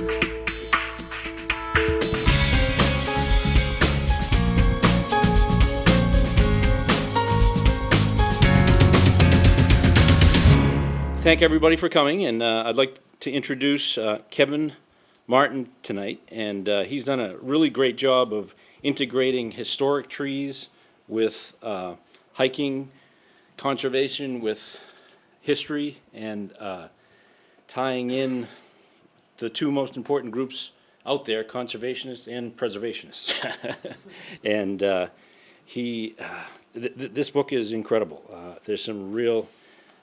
Thank everybody for coming, and I'd like to introduce Kevin Martin tonight, and he's done a really great job of integrating historic trees with hiking, conservation with history, and tying in the two most important groups out there, conservationists and preservationists. And this book is incredible. There's some real,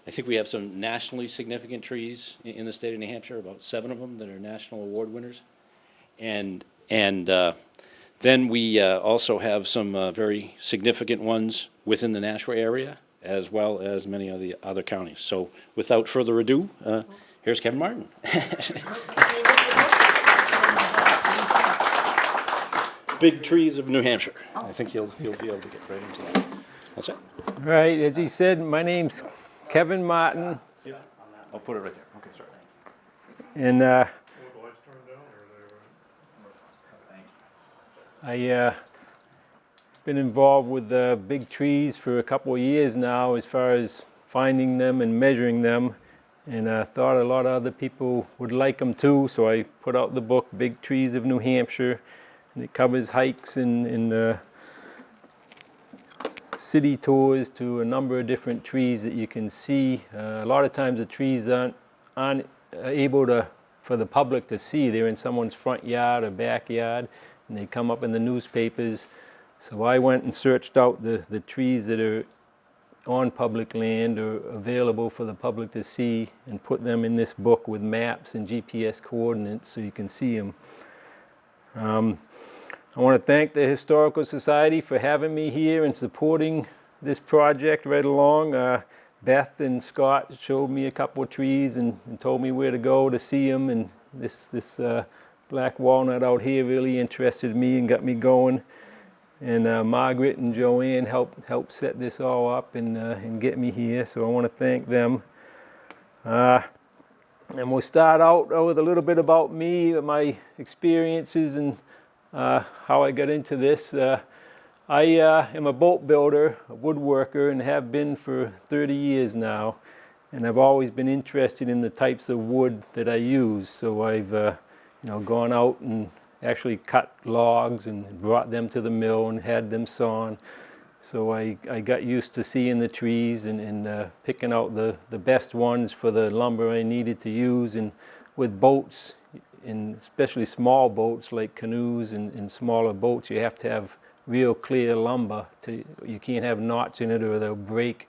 I think we have some nationally significant trees in the state of New Hampshire, about 7 of them that are national award winners. And then we also have some very significant ones within the Nashua area, as well as many of the other counties. So without further ado, here's Kevin Martin. Big Trees of New Hampshire. I think you'll be able to get right into that. That's it. Right, as he said, my name's Kevin Martin. Yeah, I'll put it right there. Okay, sorry. And I been involved with big trees for a couple of years now, as far as finding them and measuring them, and I thought a lot of other people would like them too, so I put out the book Big Trees of New Hampshire, and it covers hikes and city tours to a number of different trees that you can see. A lot of times the trees aren't able for the public to see. They're in someone's front yard or backyard, and they come up in the newspapers. So I went and searched out the trees that are on public land or available for the public to see, and put them in this book with maps and GPS coordinates so you can see them. I want to thank the Historical Society for having me here and supporting this project right along. Beth and Scott showed me a couple of trees and told me where to go to see them, and this black walnut out here really interested me and got me going. And Margaret and Joanne helped set this all up and get me here, so I want to thank them. And we'll start out with a little bit about me, my experiences, and how I got into this. I am a boat builder, a woodworker, and have been for 30 years now. And I've always been interested in the types of wood that I use. So I've gone out and actually cut logs and brought them to the mill and had them sawn. So I got used to seeing the trees and picking out the best ones for the lumber I needed to use. And with boats, and especially small boats like canoes and smaller boats, you have to have real clear lumber. You can't have knots in it or they'll break.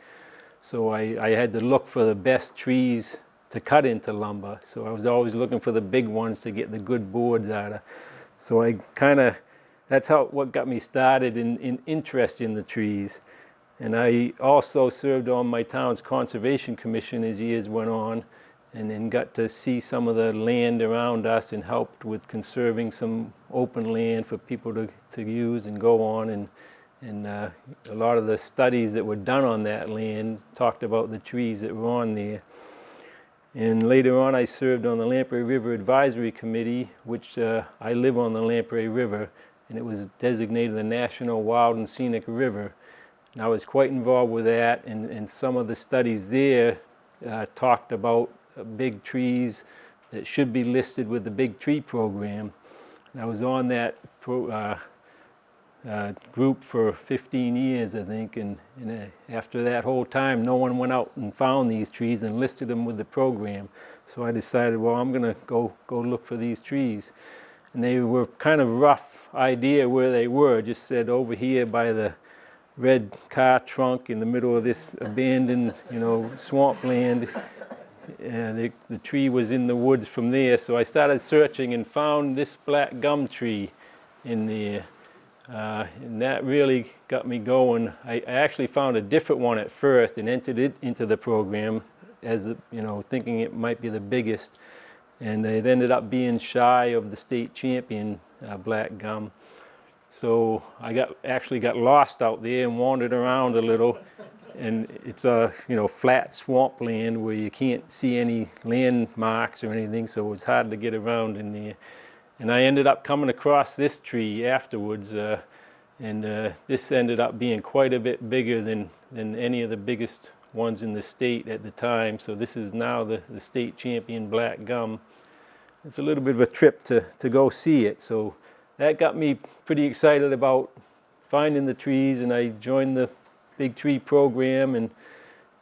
So I had to look for the best trees to cut into lumber. So I was always looking for the big ones to get the good boards out of. So that's what got me started in interest in the trees. And I also served on my town's conservation commission as years went on, and then got to see some of the land around us and helped with conserving some open land for people to use and go on. And a lot of the studies that were done on that land talked about the trees that were on there. And later on I served on the Lamprey River Advisory Committee, which I live on the Lamprey River, and it was designated the National Wild and Scenic River. And I was quite involved with that, and some of the studies there talked about big trees that should be listed with the Big Tree Program. And I was on that group for 15 years, I think, and after that whole time, no one went out and found these trees and listed them with the program. So I decided, well, I'm going to go look for these trees. And they were kind of rough idea where they were, just said over here by the red car trunk in the middle of this abandoned, swampland. The tree was in the woods from there, so I started searching and found this black gum tree in there. And that really got me going. I actually found a different one at first and entered it into the program as thinking it might be the biggest. And it ended up being shy of the state champion black gum. So I actually got lost out there and wandered around a little and it's a flat swampland where you can't see any landmarks or anything, so it was hard to get around in there. And I ended up coming across this tree afterwards, and this ended up being quite a bit bigger than any of the biggest ones in the state at the time. So this is now the state champion black gum. It's a little bit of a trip to go see it, so that got me pretty excited about finding the trees, and I joined the big tree program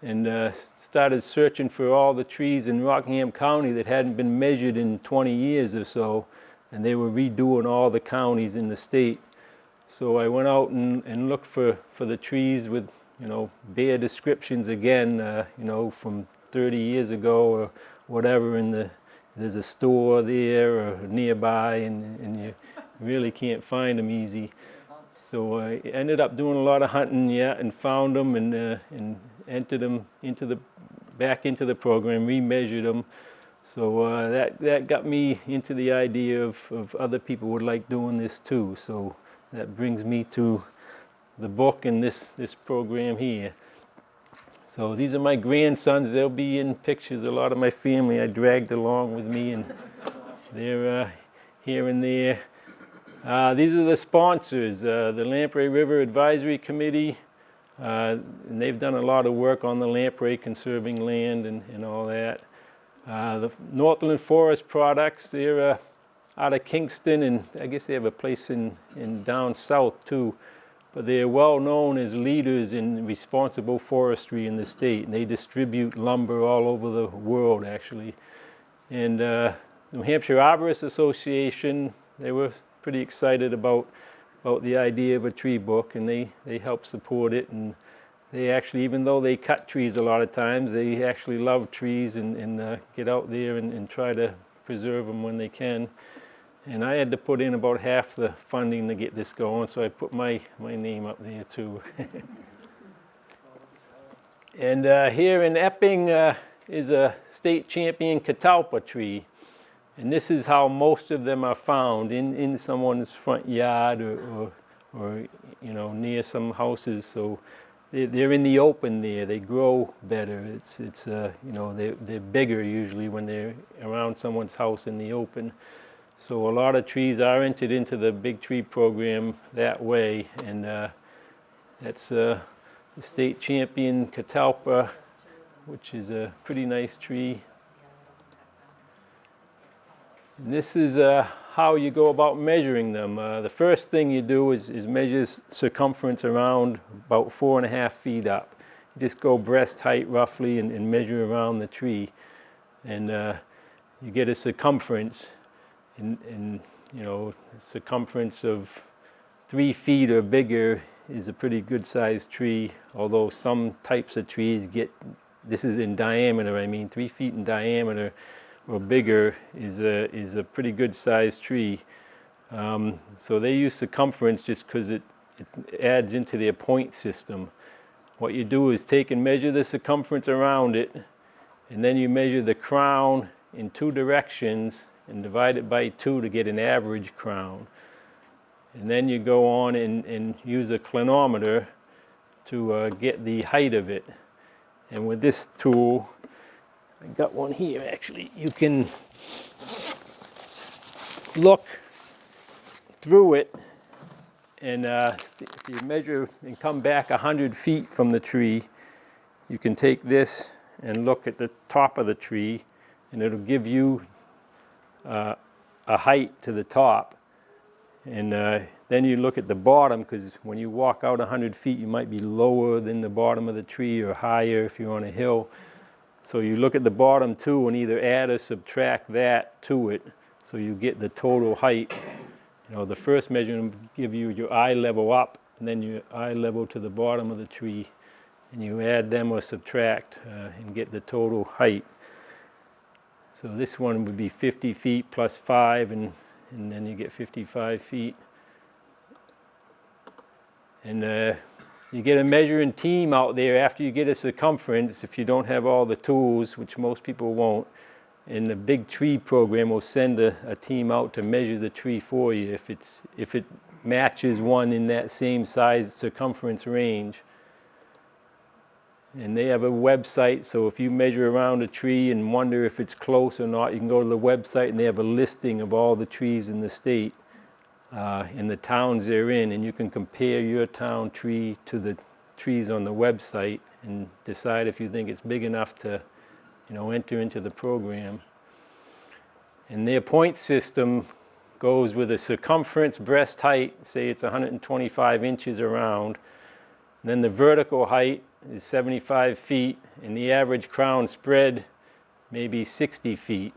and started searching for all the trees in Rockingham County that hadn't been measured in 20 years or so, and they were redoing all the counties in the state. So I went out and looked for the trees with bare descriptions again, from 30 years ago or whatever, and there's a store there or nearby, and you really can't find them easy. So I ended up doing a lot of hunting, and found them and entered them back into the program, remeasured them. So that got me into the idea of other people would like doing this too. So that brings me to the book and this program here. So these are my grandsons. They'll be in pictures. A lot of my family I dragged along with me, and they're here and there. These are the sponsors, the Lamprey River Advisory Committee, and they've done a lot of work on the lamprey, conserving land and all that. The Northland Forest Products, they're out of Kingston, and I guess they have a place in down south too. But they're well known as leaders in responsible forestry in the state, and they distribute lumber all over the world actually. And New Hampshire Arborist Association, they were pretty excited about the idea of a tree book, and they help support it. And they actually, even though they cut trees a lot of times, they actually love trees and get out there and try to preserve them when they can. And I had to put in about half the funding to get this going, so I put my name up there too. And here in Epping is a state champion Catalpa tree. And this is how most of them are found, in someone's front yard or near some houses. So they're in the open there. They grow better. They're bigger usually when they're around someone's house in the open. So a lot of trees are entered into the big tree program that way, and that's the state champion Catalpa, which is a pretty nice tree. And this is how you go about measuring them. The first thing you do is measure circumference around about 4.5 feet up. You just go breast height roughly and measure around the tree, and you get a circumference. And circumference of 3 feet or bigger is a pretty good sized tree, although some types of trees this is in diameter, 3 feet in diameter or bigger is a pretty good sized tree. So they use circumference just because it adds into their point system. What you do is take and measure the circumference around it, and then you measure the crown in 2 directions and divide it by 2 to get an average crown. And then you go on and use a clinometer to get the height of it. And with this tool, I got one here actually, you can look through it, and if you measure and come back 100 feet from the tree, you can take this and look at the top of the tree, and it'll give you a height to the top. And then you look at the bottom, because when you walk out 100 feet you might be lower than the bottom of the tree or higher if you're on a hill. So you look at the bottom too and either add or subtract that to it, so you get the total height. The first measurement will give you your eye level up, and then your eye level to the bottom of the tree, and you add them or subtract and get the total height. So this one would be 50 feet plus 5, and then you get 55 feet. And you get a measuring team out there after you get a circumference, if you don't have all the tools, which most people won't. And the big tree program will send a team out to measure the tree for you if it matches one in that same size circumference range. And they have a website, so if you measure around a tree and wonder if it's close or not, you can go to the website and they have a listing of all the trees in the state and the towns they're in, and you can compare your town tree to the trees on the website and decide if you think it's big enough to, enter into the program. And their point system goes with a circumference breast height, say it's 125 inches around. And then the vertical height is 75 feet, and the average crown spread maybe 60 feet.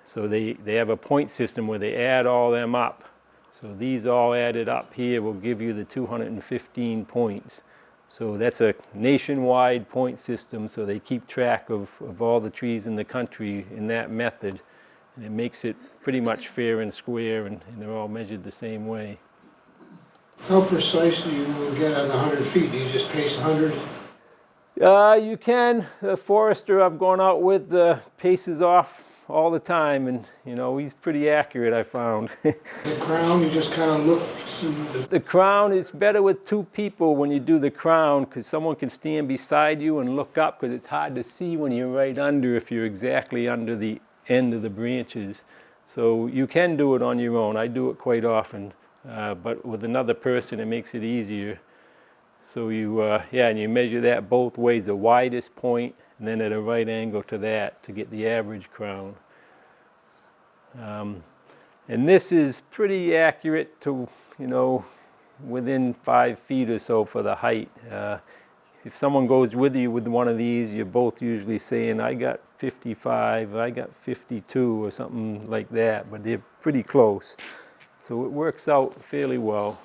So they have a point system where they add all them up. So these all added up here will give you the 215 points. So that's a nationwide point system, so they keep track of all the trees in the country in that method. And it makes it pretty much fair and square, and they're all measured the same way. How precise do you get on the 100 feet? Do you just pace 100? You can. The forester I've gone out with paces off all the time, and he's pretty accurate, I found. The crown, you just kind of look. The crown is better with two people when you do the crown, because someone can stand beside you and look up, because it's hard to see when you're right under if you're exactly under the end of the branches. So you can do it on your own. I do it quite often, but with another person it makes it easier. So and you measure that both ways, the widest point and then at a right angle to that to get the average crown. And this is pretty accurate to, within 5 feet or so for the height. If someone goes with you with one of these, you're both usually saying, I got 55, I got 52 or something like that, but they're pretty close. So it works out fairly well.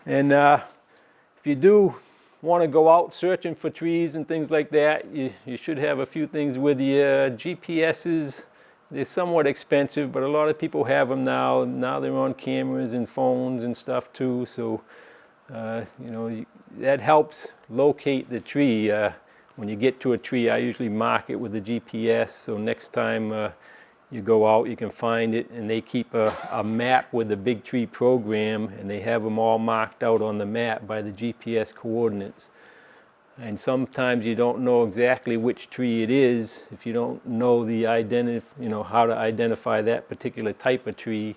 And if you do want to go out searching for trees and things like that, you should have a few things with you. GPSs, they're somewhat expensive, but a lot of people have them now. Now they're on cameras and phones and stuff too, so that helps locate the tree. When you get to a tree, I usually mark it with the GPS, so next time you go out, you can find it, and they keep a map with the big tree program, and they have them all marked out on the map by the GPS coordinates. And sometimes you don't know exactly which tree it is if you don't know how to identify that particular type of tree.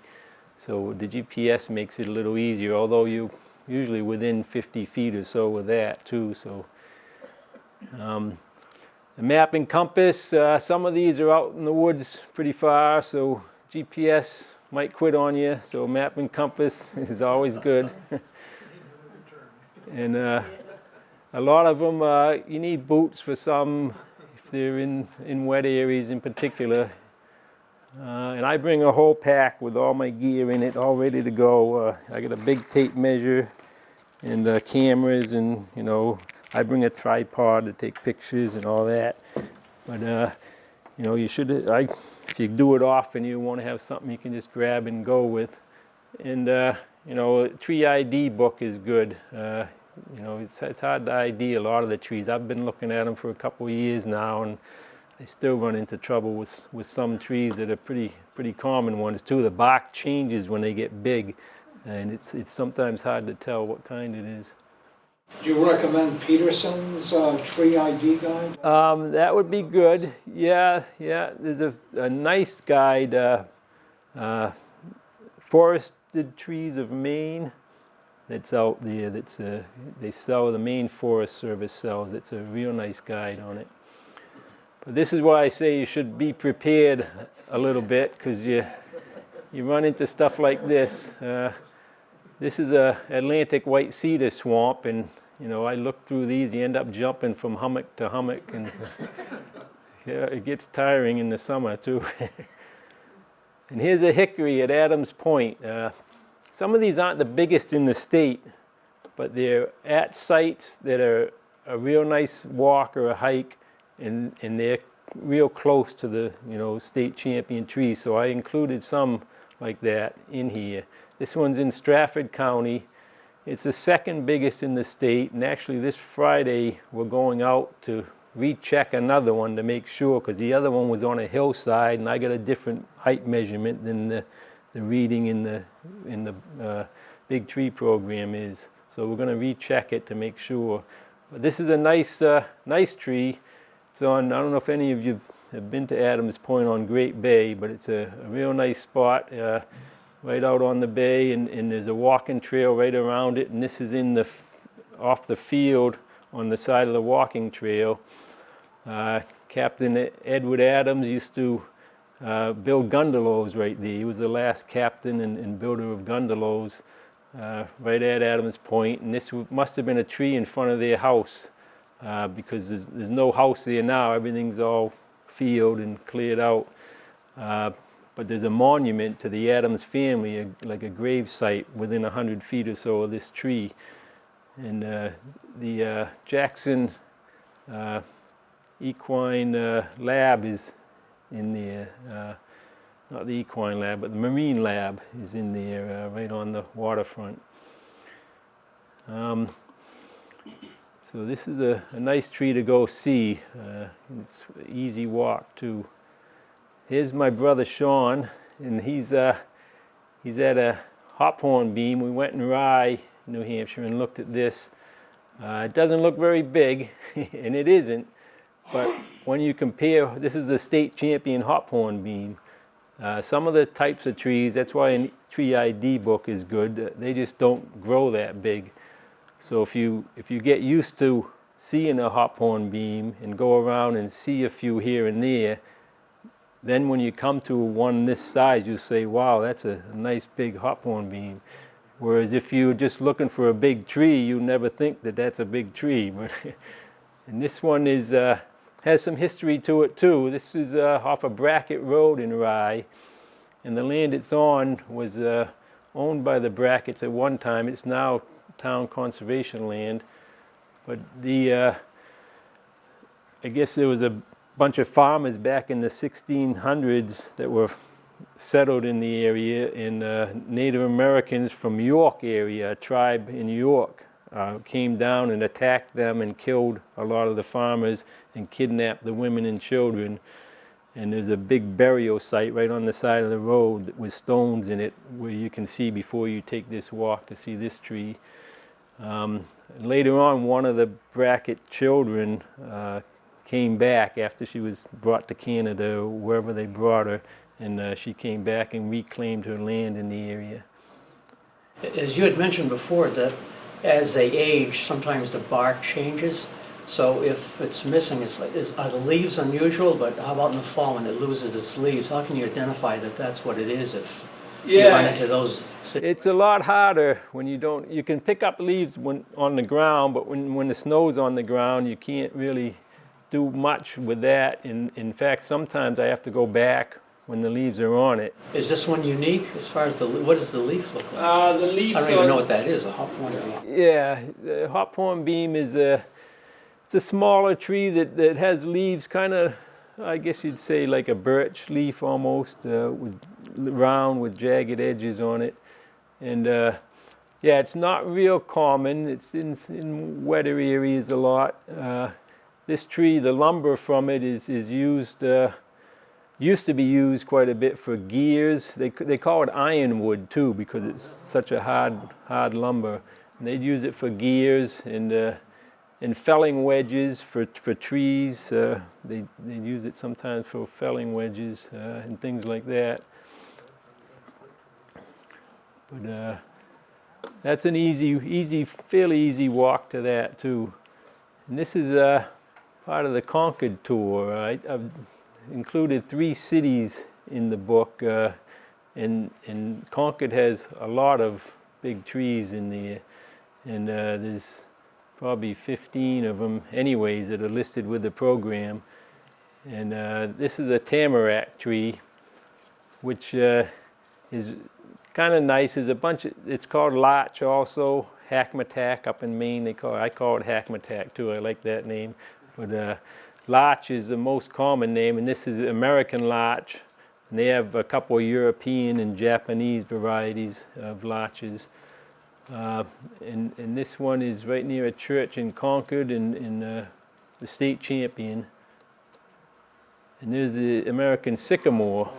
So the GPS makes it a little easier, although you usually within 50 feet or so with that too. So the map and compass, some of these are out in the woods pretty far, so GPS might quit on you, so map and compass is always good. And a lot of them, you need boots for some, if they're in wet areas in particular. And I bring a whole pack with all my gear in it, all ready to go. I got a big tape measure and cameras, and I bring a tripod to take pictures and all that. But you should, if you do it often, you want to have something you can just grab and go with. And a tree ID book is good. It's hard to ID a lot of the trees. I've been looking at them for a couple of years now, and I still run into trouble with some trees that are pretty common ones too. The bark changes when they get big, and it's sometimes hard to tell what kind it is. Do you recommend Peterson's Tree ID guide? That would be good. Yeah. There's a nice guide, Forested Trees of Maine, that's out there. They sell, the Maine Forest Service sells. It's a real nice guide on it. But this is why I say you should be prepared a little bit, because you run into stuff like this. This is a Atlantic white cedar swamp, and I look through these, you end up jumping from hummock to hummock, and yeah, it gets tiring in the summer too. And here's a hickory at Adams Point. Some of these aren't the biggest in the state, but they're at sites that are a real nice walk or a hike, and they're real close to the state champion trees. So I included some like that in here. This one's in Stratford County. It's the second biggest in the state, and actually this Friday we're going out to recheck another one to make sure, because the other one was on a hillside and I got a different height measurement than the reading in the big tree program is. So we're going to recheck it to make sure. But this is a nice, nice tree. It's on, I don't know if any of you have been to Adams Point on Great Bay, but it's a real nice spot right out on the bay, and there's a walking trail right around it, and this is in the off the field on the side of the walking trail. Captain Edward Adams used to build gundelows right there. He was the last captain and builder of gundelows right at Adams Point, and this must have been a tree in front of their house because there's no house there now. Everything's all field and cleared out. But there's a monument to the Adams family, like a grave site within 100 feet or so of this tree. And the Jackson Equine Lab is in there. Not the equine lab, but the marine lab is in there, right on the waterfront. So this is a nice tree to go see. It's an easy walk too. Here's my brother Sean, and he's at a Hophornbeam. We went in Rye, New Hampshire, and looked at this. It doesn't look very big, and it isn't, but when you compare, this is the state champion Hophornbeam. Some of the types of trees, that's why a tree ID book is good, they just don't grow that big. So if you get used to seeing a Hophornbeam and go around and see a few here and there, then when you come to one this size, you say, wow, that's a nice big Hophornbeam. Whereas if you're just looking for a big tree, you never think that that's a big tree. And this one is has some history to it too. This is off of Brackett Road in Rye, and the land it's on was owned by the Bracketts at one time. It's now town conservation land, but I guess there was a bunch of farmers back in the 1600s that were settled in the area, and Native Americans from York area, a tribe in York, came down and attacked them and killed a lot of the farmers and kidnapped the women and children. And there's a big burial site right on the side of the road with stones in it where you can see before you take this walk to see this tree. Later on, one of the Brackett children came back after she was brought to Canada or wherever they brought her, and she came back and reclaimed her land in the area. As you had mentioned before, that as they age, sometimes the bark changes. So if it's missing, are the leaves unusual? But how about in the fall when it loses its leaves? How can you identify that that's what it is if you run into those? It's a lot harder when you don't. You can pick up leaves on the ground, but when the snow's on the ground, you can't really do much with that. In fact, sometimes I have to go back when the leaves are on it. Is this one unique as far as what does the leaf look like? The leaves. I don't even know what that is. A Hophornbeam. Yeah, the Hophornbeam is it's a smaller tree that has leaves kind of, I guess you'd say like a birch leaf almost, with round with jagged edges on it. And yeah, it's not real common. It's in wetter areas a lot. This tree, the lumber from it is used, used to be used quite a bit for gears. They call it ironwood too because it's such a hard lumber. And they'd use it for gears and felling wedges for trees. They use it sometimes for felling wedges and things like that. But that's an fairly easy walk to that too. And this is part of the Concord tour. I've included 3 cities in the book, and Concord has a lot of big trees in there, and there's probably 15 of them anyways that are listed with the program. And this is a Tamarack tree, which is kind of nice. There's a bunch of, it's called Larch also, Hackmatack up in Maine. I call it Hackmatack too. I like that name. But Larch is the most common name, and this is American Larch. And they have a couple of European and Japanese varieties of larches. And this one is right near a church in Concord, and the state champion. And there's the American sycamore.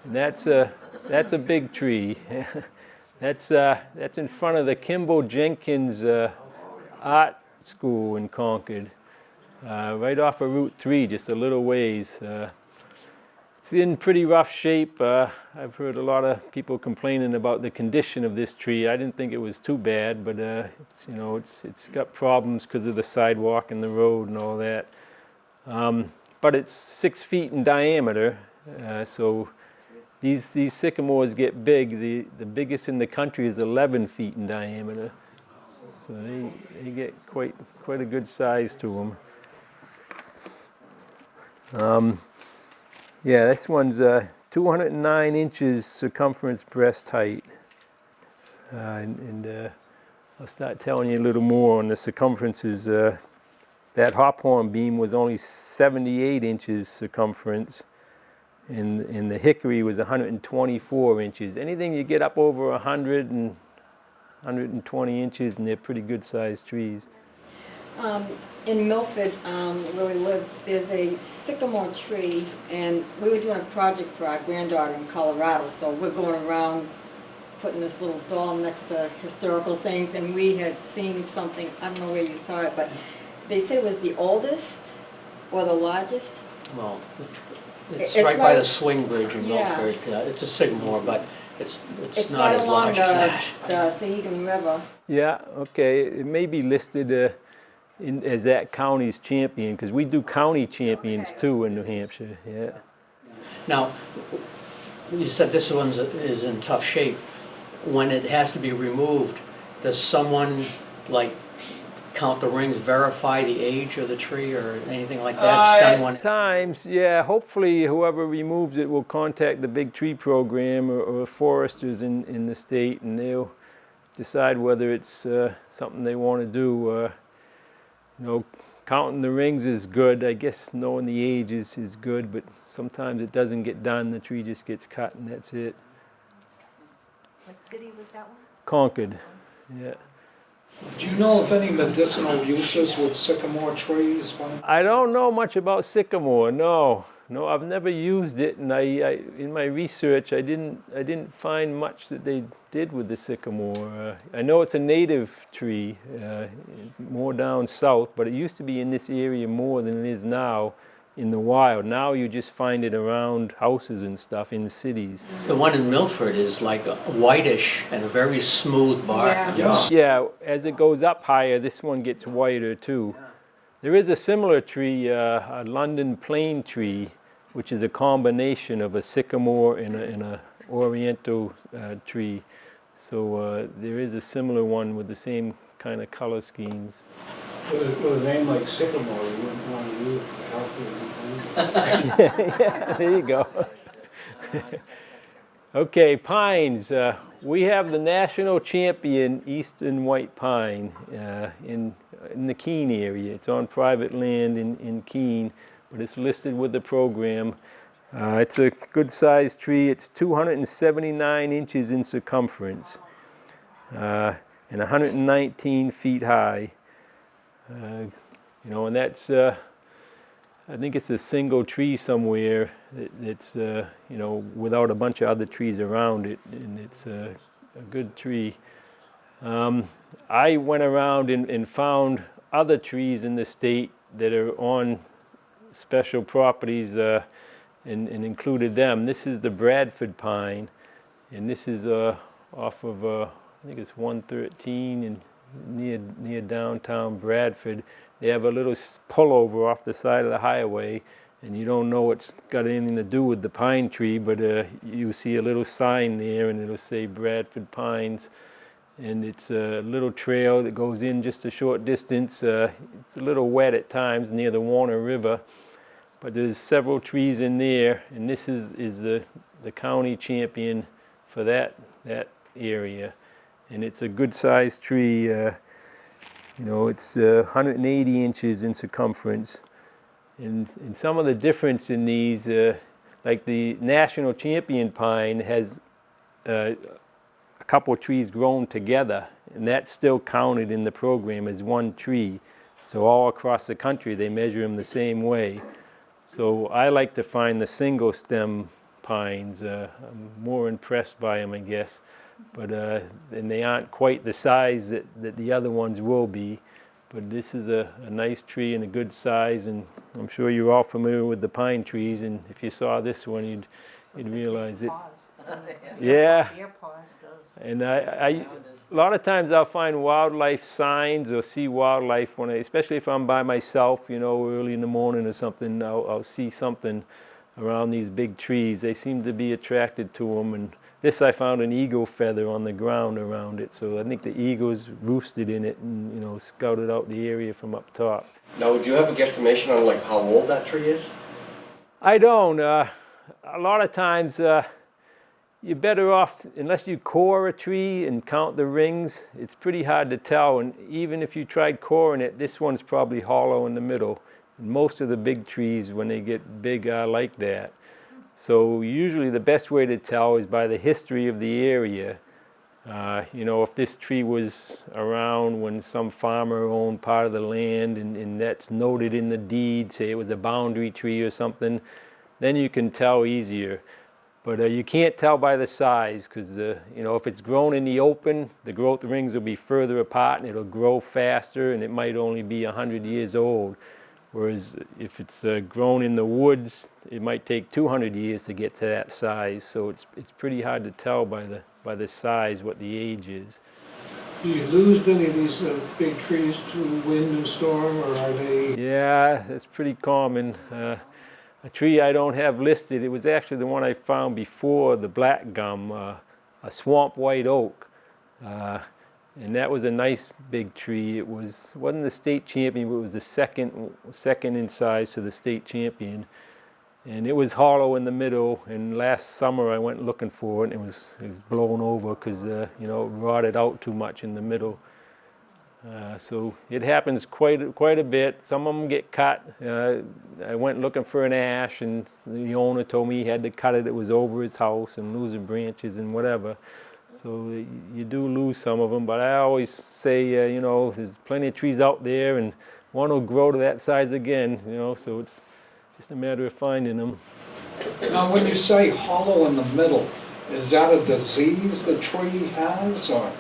And that's a big tree. That's in front of the Kimball Jenkins Art School in Concord, right off of Route 3, just a little ways. It's in pretty rough shape. I've heard a lot of people complaining about the condition of this tree. I didn't think it was too bad, but it's, you know, it's got problems because of the sidewalk and the road and all that. But it's 6 feet in diameter, so these sycamores get big. The biggest in the country is 11 feet in diameter, so they get quite a good size to them. Yeah, this one's 209 inches circumference breast height. I'll start telling you a little more on the circumferences. That Hophornbeam was only 78 inches circumference, and the Hickory was 124 inches. Anything you get up over 100 and 120 inches, and they're pretty good sized trees. In Milford, where we live, there's a sycamore tree, and we were doing a project for our granddaughter in Colorado, so we're going around putting this little doll next to historical things, and we had seen something, I don't know where you saw it, but they said it was the oldest or the largest. Well, it's It's right by right- the swing bridge in Yeah. Milford. It's a sycamore, but it's It's not right as along large as that. the Sycamore River. Yeah, okay, it may be listed as that county's champion, because we do county champions too in New Hampshire, yeah. Now, you said this one is in tough shape. When it has to be removed, does someone, like, count the rings, verify the age of the tree or anything like that? It's done when At times, yeah, hopefully whoever removes it will contact the Big Tree Program or foresters in the state, and they'll decide whether it's something they want to do. You know, counting the rings is good. I guess knowing the age is good, but sometimes it doesn't get done. The tree just gets cut and that's it. What city was that one? Concord, yeah. Do you know of any medicinal uses with sycamore trees? I don't know much about sycamore, no. No, I've never used it, and I in my research I didn't find much that they did with the sycamore. I know it's a native tree, more down south, but it used to be in this area more than it is now in the wild. Now you just find it around houses and stuff in cities. the one in Milford is like a whitish and a very smooth bark. Yeah. Yeah, as it goes up higher, this one gets whiter too. There is a similar tree, a London plane tree, which is a combination of a sycamore and a oriental tree. So there is a similar one with the same kind of color schemes. With a name like Sycamore, you wouldn't want to use for healthy. Yeah, there you go. Okay, pines. We have the national champion eastern white pine in the Keene area. It's on private land in Keene, but it's listed with the program. It's a good sized tree. It's 279 inches in circumference and 119 feet high. You know, and that's, I think it's a single tree somewhere that's, you know, without a bunch of other trees around it, and it's a good tree. I went around and found other trees in the state that are on special properties and included them. This is the Bradford Pine, and this is off of, I think it's 113 and near downtown Bradford. They have a little pullover off the side of the highway, and you don't know it's got anything to do with the pine tree, but you see a little sign there, and it'll say Bradford Pines, and it's a little trail that goes in just a short distance. It's a little wet at times near the Warner River, but there's several trees in there, and this is the county champion for that area. And it's a good sized tree, you know, it's 180 inches in circumference. And some of the difference in these, like the national champion pine has a couple of trees grown together, and that's still counted in the program as one tree. So all across the country they measure them the same way. So I like to find the single stem pines. I'm more impressed by them, I guess. but and they aren't quite the size that the other ones will be. But this is a nice tree and a good size, and I'm sure you're all familiar with the pine trees, and if you saw this one, you'd realize it. Yeah. Deer paws goes. And a lot of times I'll find wildlife signs or see wildlife when especially if I'm by myself, you know, early in the morning or something, I'll see something around these big trees. They seem to be attracted to them, and this I found an eagle feather on the ground around it, so I think the eagles roosted in it and, you know, scouted out the area from up top. Now, would you have a guesstimation on like how old that tree is? I don't. A lot of times you're better off, unless you core a tree and count the rings, it's pretty hard to tell, and even if you tried coring it, this one's probably hollow in the middle. And most of the big trees, when they get big, are like that. So usually the best way to tell is by the history of the area. You know, if this tree was around when some farmer owned part of the land and that's noted in the deed, say it was a boundary tree or something, then you can tell easier. But you can't tell by the size because, you know, if it's grown in the open, the growth rings will be further apart and it'll grow faster, and it might only be 100 years old. Whereas if it's grown in the woods, it might take 200 years to get to that size. So it's pretty hard to tell by the size what the age is. Do you lose many of these big trees to wind and storm, or are they? Yeah, that's pretty common. A tree I don't have listed, it was actually the one I found before the black gum, a swamp white oak. And that was a nice big tree. It wasn't the state champion, but it was the second in size to the state champion. And it was hollow in the middle, and last summer I went looking for it, and it was blown over because you know, it rotted out too much in the middle. So it happens quite a bit. Some of them get cut. I went looking for an ash, and the owner told me he had to cut it. It was over his house and losing branches and whatever. So you do lose some of them, but I always say, you know, there's plenty of trees out there, and one will grow to that size again, you know, so it's just a matter of finding them. Now, when you say hollow in the middle, is that a disease the tree has, or?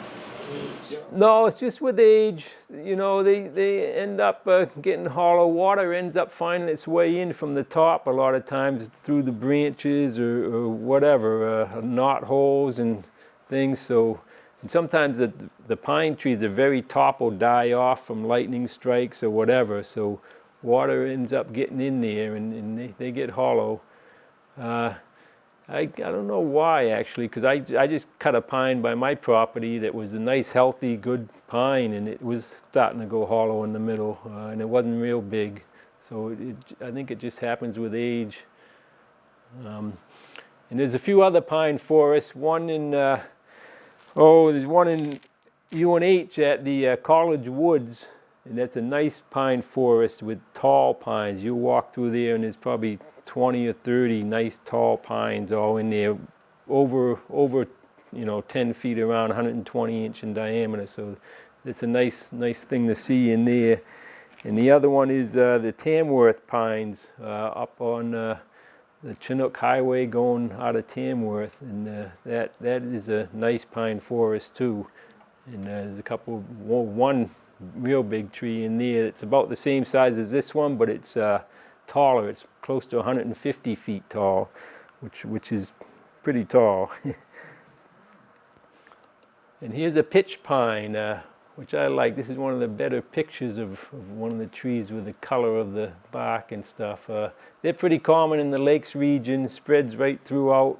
No, it's just with age. You know, they end up getting hollow. Water ends up finding its way in from the top a lot of times through the branches or whatever, knot holes and things. So, and sometimes the pine trees, the very top will die off from lightning strikes or whatever. So water ends up getting in there, and they get hollow. I don't know why, actually, because I just cut a pine by my property that was a nice, healthy, good pine, and it was starting to go hollow in the middle, and it wasn't real big. So I think it just happens with age. And there's a few other pine forests. One in, there's one in UNH at the College Woods, and that's a nice pine forest with tall pines. You walk through there, and there's probably 20 or 30 nice tall pines all in there, over 10 feet around, 120 inch in diameter. So it's a nice thing to see in there. And the other one is the Tamworth pines up on the Chinook Highway going out of Tamworth, and that is a nice pine forest too. And there's one real big tree in there. It's about the same size as this one, but it's taller. It's close to 150 feet tall, which is pretty tall. And here's a pitch pine, which I like. This is one of the better pictures of one of the trees with the color of the bark and stuff. They're pretty common in the lakes region, spreads right throughout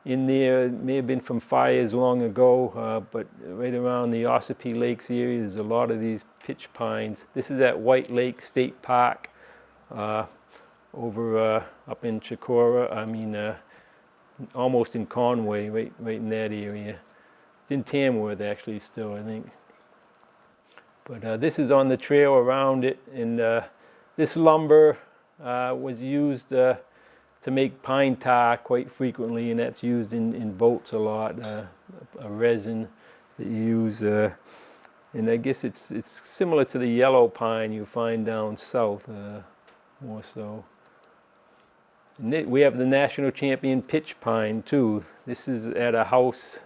in there. It may have been from fires long ago, but right around the Ossipee Lakes area, there's a lot of these pitch pines. This is at White Lake State Park. Over up in Chicora, almost in Conway, right in that area. It's in Tamworth actually still, I think. But this is on the trail around it, and this lumber was used to make pine tar quite frequently, and that's used in boats a lot, a resin that you use. And I guess it's similar to the yellow pine you find down south. More so. We have the national champion pitch pine too. This is at a house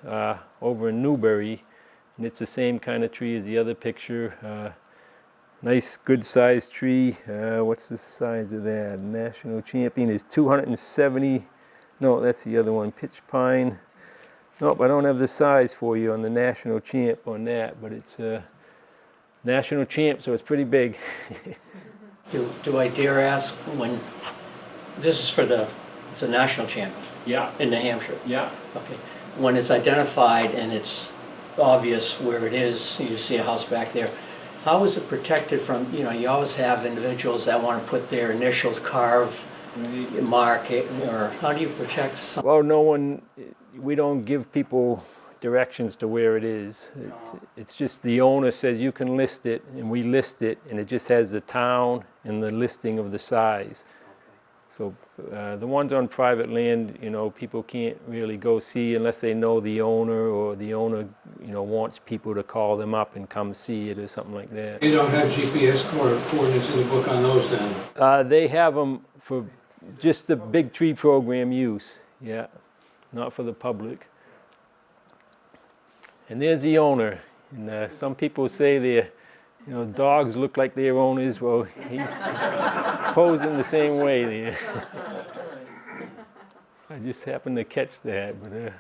over in Newbury, and it's the same kind of tree as the other picture. Nice, good-sized tree. What's the size of that? National champion is 270. No, that's the other one. Pitch pine. Nope, I don't have the size for you on the national champ on that, but it's national champ, so it's pretty big. Do I dare ask when, this is for it's a national champion Yeah, in New Hampshire? yeah. Okay. When it's identified and it's obvious where it is, you see a house back there, how is it protected from, you always have individuals that want to put their initials, carve, mark it, or how do you protect something? Well, we don't give people directions to where it is. It's just the owner says you can list it, and we list it, and it just has the town and the listing of the size. So the ones on private land, people can't really go see unless they know the owner, or the owner, wants people to call them up and come see it or something like that. You don't have GPS coordinates in the book on those then? They have them for just the big tree program use, yeah, not for the public. And there's the owner. And some people say dogs look like their owners. Well, he's posing the same way there. I just happened to catch that. But So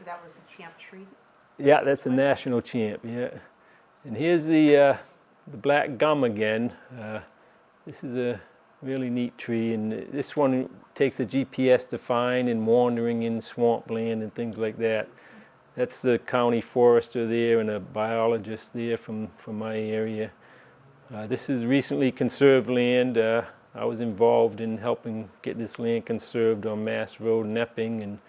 that was a champ tree? yeah, that's a national champ, yeah. And here's the black gum again. This is a really neat tree, and this one takes a GPS to find and wandering in swampland and things like that. That's the county forester there and a biologist there from my area. This is recently conserved land. I was involved in helping get this land conserved on Mass Road in Epping, and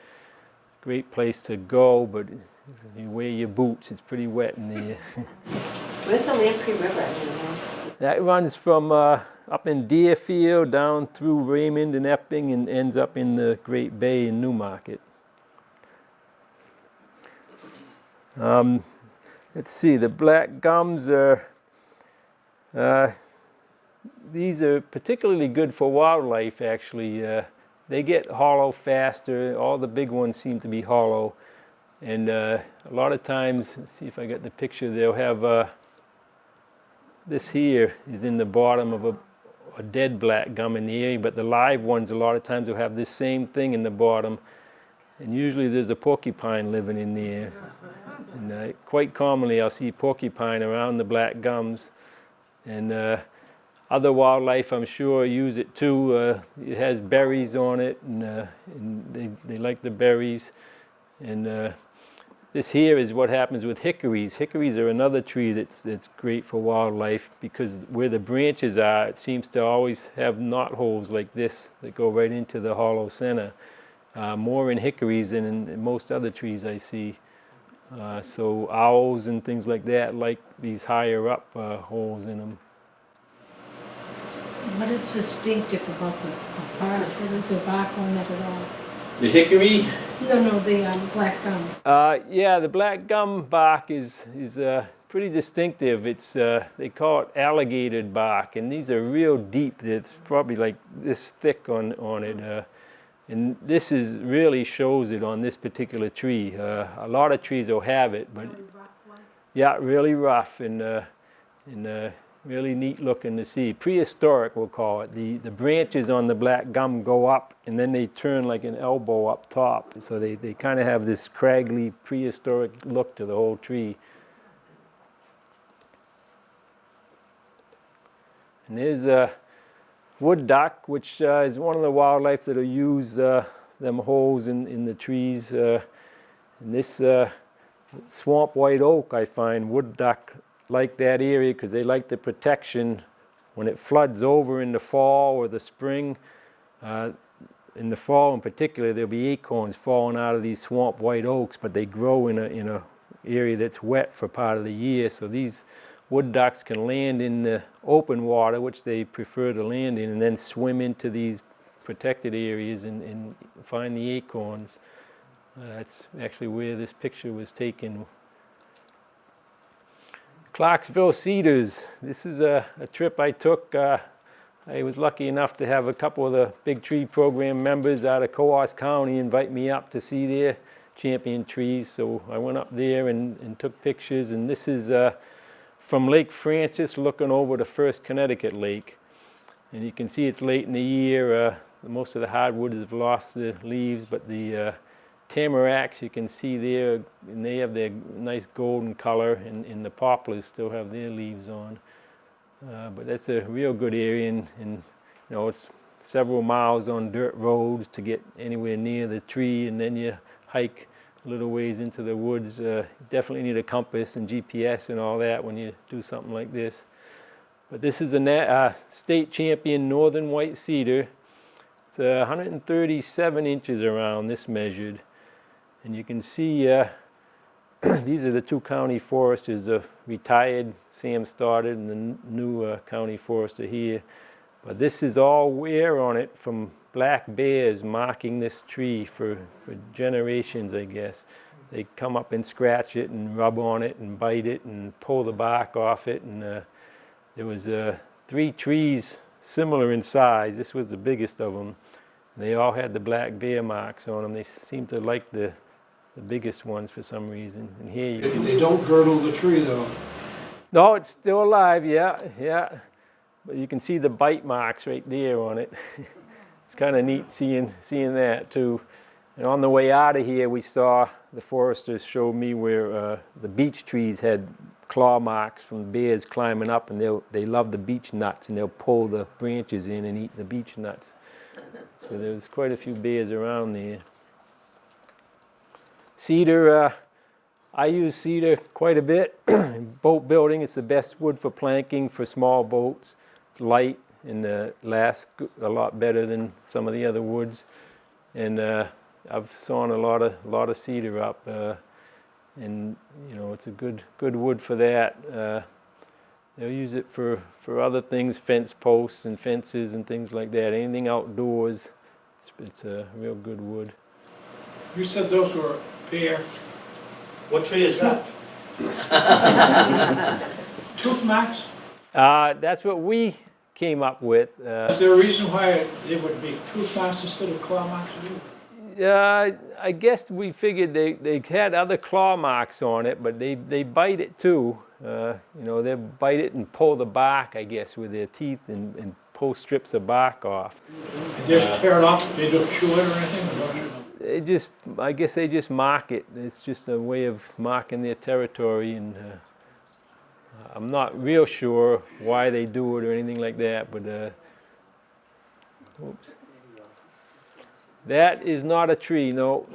great place to go, but if you wear your boots, it's pretty wet in there. Where's the Lamprey River? That runs from up in Deerfield down through Raymond and Epping and ends up in the Great Bay in Newmarket. Let's see, the black gums are, these are particularly good for wildlife actually. They get hollow faster. All the big ones seem to be hollow. And a lot of times, let's see if I get the picture, they'll have, this here is in the bottom of a dead black gum in the area, but the live ones a lot of times will have this same thing in the bottom. And usually there's a porcupine living in there. And quite commonly I'll see porcupine around the black gums. And other wildlife, I'm sure, use it too. It has berries on it, and they like the berries. And this here is what happens with hickories. Hickories are another tree that's great for wildlife, because where the branches are, it seems to always have knot holes like this that go right into the hollow center. More in hickories than in most other trees I see. So owls and things like that like these higher up holes in them. What is distinctive about the bark? What is the bark on it at all? The hickory? No, the black gum. Yeah, the black gum bark is pretty distinctive. It's they call it alligator bark, and these are real deep. It's probably like this thick on it. And this really shows it on this particular tree. A lot of trees will have it, but yeah, really rough and really neat looking to see. Prehistoric, we'll call it. The branches on the black gum go up, and then they turn like an elbow up top. So they kind of have this craggly, prehistoric look to the whole tree. And there's a wood duck, which is one of the wildlife that'll use them holes in the trees. And this swamp white oak, I find wood duck like that area because they like the protection when it floods over in the fall or the spring. In the fall in particular, there'll be acorns falling out of these swamp white oaks, but they grow in a area that's wet for part of the year. So these wood ducks can land in the open water, which they prefer to land in, and then swim into these protected areas and find the acorns. That's actually where this picture was taken. Clarksville Cedars. This is a trip I took. I I was lucky enough to have a couple of the big tree program members out of Coos County invite me up to see their champion trees. So I went up there and took pictures, and this is from Lake Francis looking over the first Connecticut lake. And you can see it's late in the year. Most of the hardwoods have lost the leaves, but the tamaracks you can see there, and they have their nice golden color, and the poplars still have their leaves on. But that's a real good area, and you know, it's several miles on dirt roads to get anywhere near the tree, and then you hike a little ways into the woods. You definitely need a compass and GPS and all that when you do something like this. But this is a state champion northern white cedar. It's 137 inches around, this measured. And you can see these are the two county foresters, the retired Sam Stoddard and the new county forester here. But this is all wear on it from black bears marking this tree for generations, I guess. They come up and scratch it and rub on it and bite it and pull the bark off it. And there was 3 trees similar in size. This was the biggest of them. They all had the black bear marks on them. They seem to like the biggest ones for some reason. And here you can... They don't girdle the tree though. No, it's still alive, yeah. But you can see the bite marks right there on it. It's kind of neat seeing that too. And on the way out of here, we saw the foresters showed me where the beech trees had claw marks from bears climbing up, and they love the beech nuts, and they'll pull the branches in and eat the beech nuts. So there's quite a few bears around there. Cedar, I use cedar quite a bit. Boat building, it's the best wood for planking for small boats. It's light and lasts a lot better than some of the other woods. And I've sawn a lot of cedar up, and you know, it's a good wood for that. They'll use it for other things, fence posts and fences and things like that. Anything outdoors, it's a real good wood. You said those were pear What tree is that? tooth marks? That's what we came up with. Is there a reason why it would be tooth marks instead of claw marks? I guess we figured they had other claw marks on it, but they bite it too. You know, they bite it and pull the bark, I guess, with their teeth and pull strips of bark off. They just tear it off, they don't chew it or anything? I guess they just mark it. It's just a way of marking their territory, and I'm not real sure why they do it or anything like that, but oops. That is not a tree, no.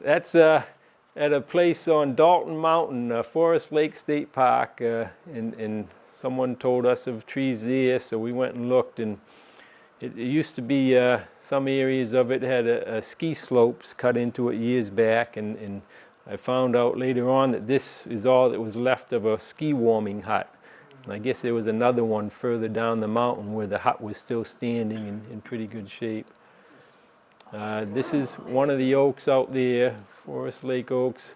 That's at a place on Dalton Mountain, Forest Lake State Park, and someone told us of trees there, so we went and looked, and it used to be some areas of it had a ski slopes cut into it years back, and I found out later on that this is all that was left of a ski warming hut. And I guess there was another one further down the mountain where the hut was still standing in pretty good shape. This is one of the oaks out there, Forest Lake oaks.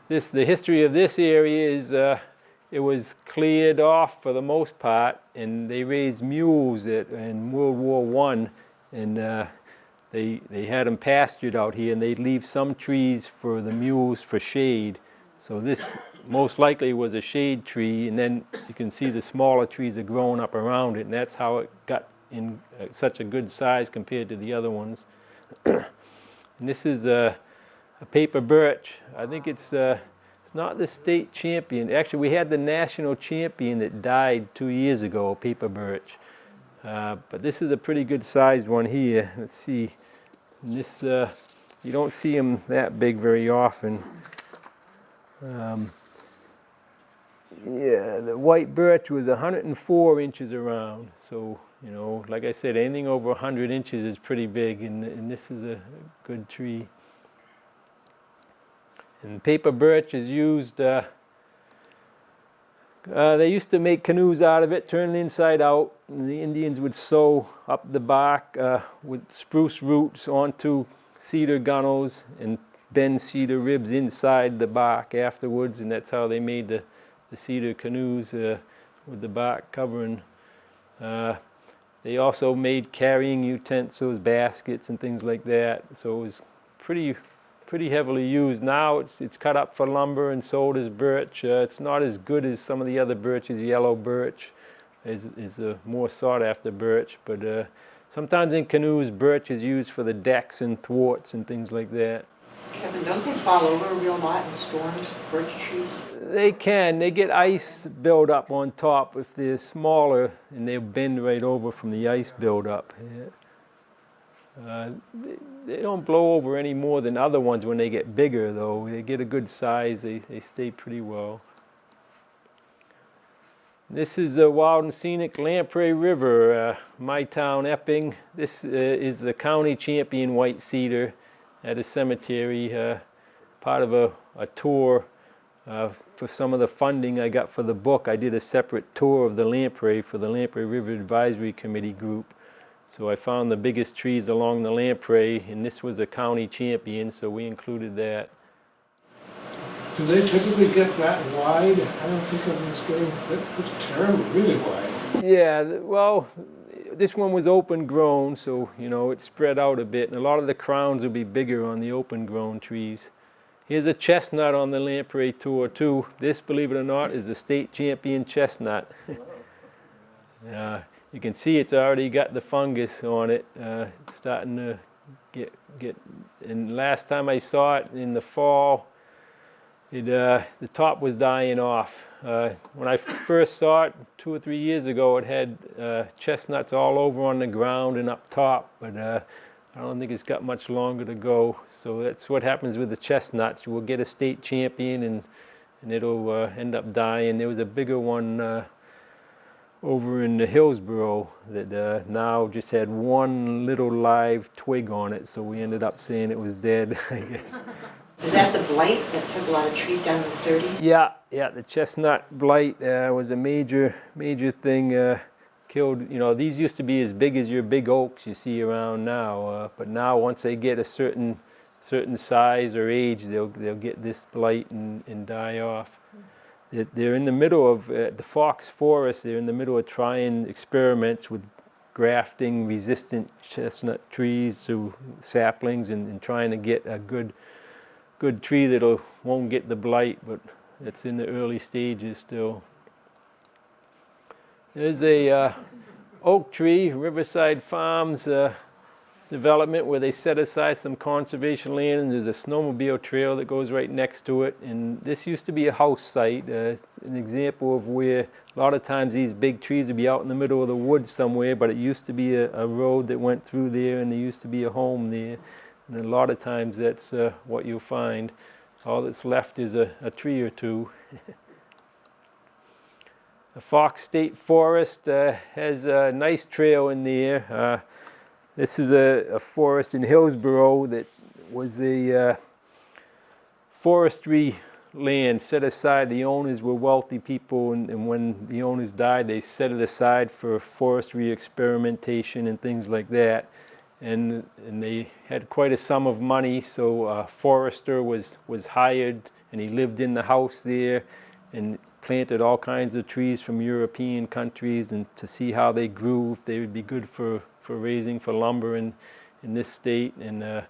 The history of this area is it was cleared off for the most part, and they raised mules in World War I, and they had them pastured out here, and they'd leave some trees for the mules for shade. So this most likely was a shade tree, and then you can see the smaller trees are growing up around it, and that's how it got in such a good size compared to the other ones. And this is a paper birch. I think it's not the state champion. Actually, we had the national champion that died 2 years ago, paper birch. But this is a pretty good sized one here. Let's see. And this, you don't see them that big very often. Yeah, the white birch was 104 inches around. So, you know, like I said, anything over 100 inches is pretty big, and this is a good tree. And paper birch is used, they used to make canoes out of it, turn it inside out, and the Indians would sew up the bark with spruce roots onto cedar gunnels and bend cedar ribs inside the bark afterwards, and that's how they made the cedar canoes with the bark covering. They also made carrying utensils, baskets and things like that, so it was pretty heavily used. Now it's cut up for lumber and sold as birch. It's not as good as some of the other birches. Yellow birch is a more sought after birch, but sometimes in canoes birch is used for the decks and thwarts and things like that. Kevin, don't they fall over a real lot in storms, birch trees? They can. They get ice build up on top if they're smaller, and they'll bend right over from the ice build up. Yeah. They don't blow over any more than other ones when they get bigger, though. They get a good size. They stay pretty well. This is the wild and scenic Lamprey River, my town, Epping. This is the county champion white cedar at a cemetery, part of a tour. For some of the funding I got for the book, I did a separate tour of the Lamprey for the Lamprey River Advisory Committee group. So I found the biggest trees along the Lamprey, and this was a county champion, so we included that. Do they typically get that wide? I don't think of this getting, it's terrible, really wide. Yeah, well, this one was open grown, so you know it spread out a bit, and a lot of the crowns will be bigger on the open grown trees. Here's a chestnut on the Lamprey tour too. This, believe it or not, is a state champion chestnut. You can see it's already got the fungus on it. It's starting to get. And last time I saw it in the fall, the top was dying off. When I first saw it 2 or 3 years ago, it had chestnuts all over on the ground and up top, but I don't think it's got much longer to go. So that's what happens with the chestnuts. We'll get a state champion and it'll end up dying. There was a bigger one over in Hillsborough that now just had one little live twig on it, so we ended up saying it was dead, I guess. Is that the blight that took a lot of trees down in the 30s? Yeah, the chestnut blight was a major thing. Killed, you know, these used to be as big as your big oaks you see around now, but now once they get a certain size or age, they'll get this blight and die off. They're in the middle of the Fox Forest. They're in the middle of trying experiments with grafting resistant chestnut trees to saplings and trying to get a good tree that won't get the blight, but it's in the early stages still. There's a oak tree, Riverside Farms development, where they set aside some conservation land, and there's a snowmobile trail that goes right next to it. And this used to be a house site. It's an example of where a lot of times these big trees would be out in the middle of the woods somewhere, but it used to be a road that went through there, and there used to be a home there. And a lot of times that's what you'll find. All that's left is a tree or two. The Fox State Forest has a nice trail in there. This is a forest in Hillsborough that was a forestry land set aside. The owners were wealthy people, and when the owners died, they set it aside for forestry experimentation and things like that. And they had quite a sum of money, so a forester was hired, and he lived in the house there and planted all kinds of trees from European countries, and to see how they grew, if they would be good for raising for lumber in this state. And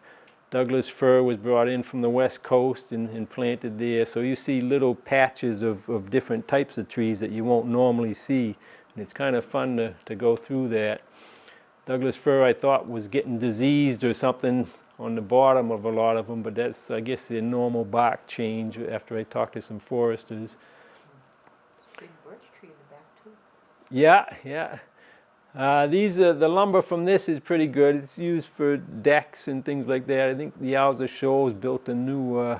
Douglas fir was brought in from the west coast and planted there. So you see little patches of different types of trees that you won't normally see, and it's kind of fun to go through that. Douglas fir, I thought, was getting diseased or something on the bottom of a lot of them, but that's, I guess, the normal bark change after I talked to some foresters. Big birch tree in the back too. Yeah. The lumber from this is pretty good. It's used for decks and things like that. I think the Isles of Shoals built a new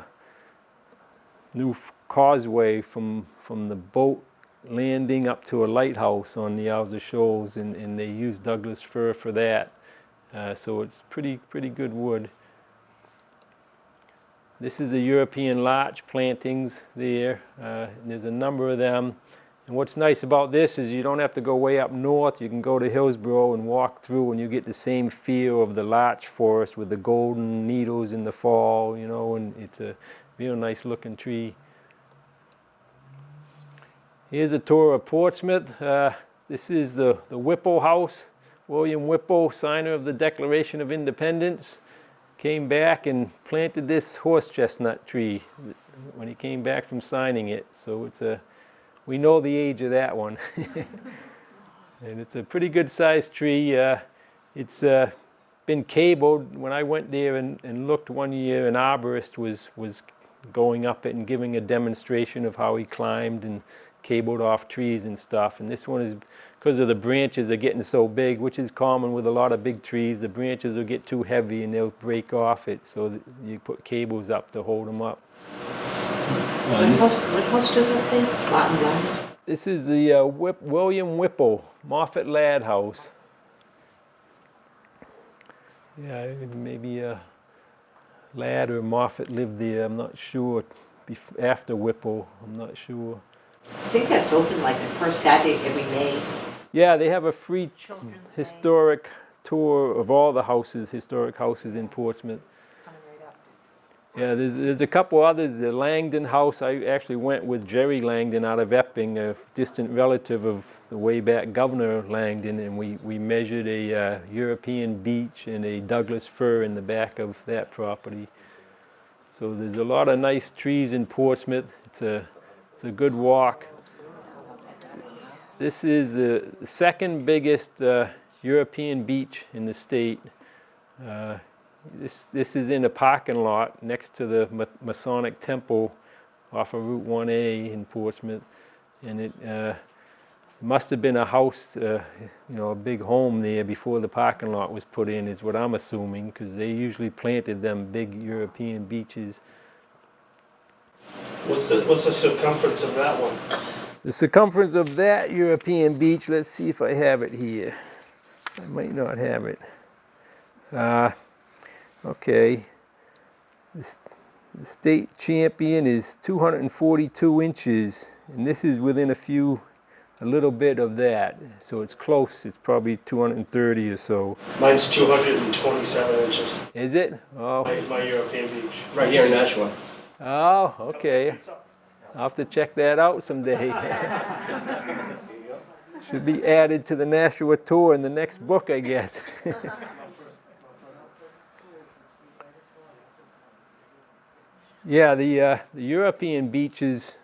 causeway from the boat landing up to a lighthouse on the Isles of Shoals, and they used Douglas fir for that. So it's pretty good wood. This is the European larch plantings there. There's a number of them. And what's nice about this is you don't have to go way up north. You can go to Hillsborough and walk through, and you get the same feel of the larch forest with the golden needles in the fall, you know, and it's a real nice looking tree. Here's a tour of Portsmouth. This is the Whipple house. William Whipple, signer of the Declaration of Independence, came back and planted this horse chestnut tree when he came back from signing it. So we know the age of that one. And it's a pretty good sized tree. It's been cabled. When I went there and looked one year, an arborist was going up it and giving a demonstration of how he climbed and cabled off trees and stuff. And this one is, because of the branches are getting so big, which is common with a lot of big trees, the branches will get too heavy and they'll break off it. So you put cables up to hold them up. What house does that say? Lot and Line? This is the William Whipple, Moffett Ladd house. Yeah, maybe Ladd or Moffett lived there, I'm not sure. After Whipple, I'm not sure. I think that's open like the first Saturday every May. Yeah, they have a free Children's Day. historic tour of all the houses, historic houses in Portsmouth. Coming right up. Yeah, there's a couple others. The Langdon house, I actually went with Jerry Langdon out of Epping, a distant relative of the way back Governor Langdon, and we measured a European beech and a Douglas fir in the back of that property. So there's a lot of nice trees in Portsmouth. It's a good walk. This is the second biggest European beech in the state. This is in a parking lot next to the Masonic Temple off of Route 1A in Portsmouth. And it must have been a house, a big home there before the parking lot was put in, is what I'm assuming, because they usually planted them big European beeches. What's the circumference of that one? The circumference of that European beech, let's see if I have it here. I might not have it. Okay. The state champion is 242 inches, and this is within a little bit of that. So it's close, it's probably 230 or so. Mine's 227 inches. Is it? Oh, My European beech. Right here in Nashua. oh okay. I'll have to check that out someday. Should be added to the Nashua Tour in the next book, I guess. Yeah, the European beeches,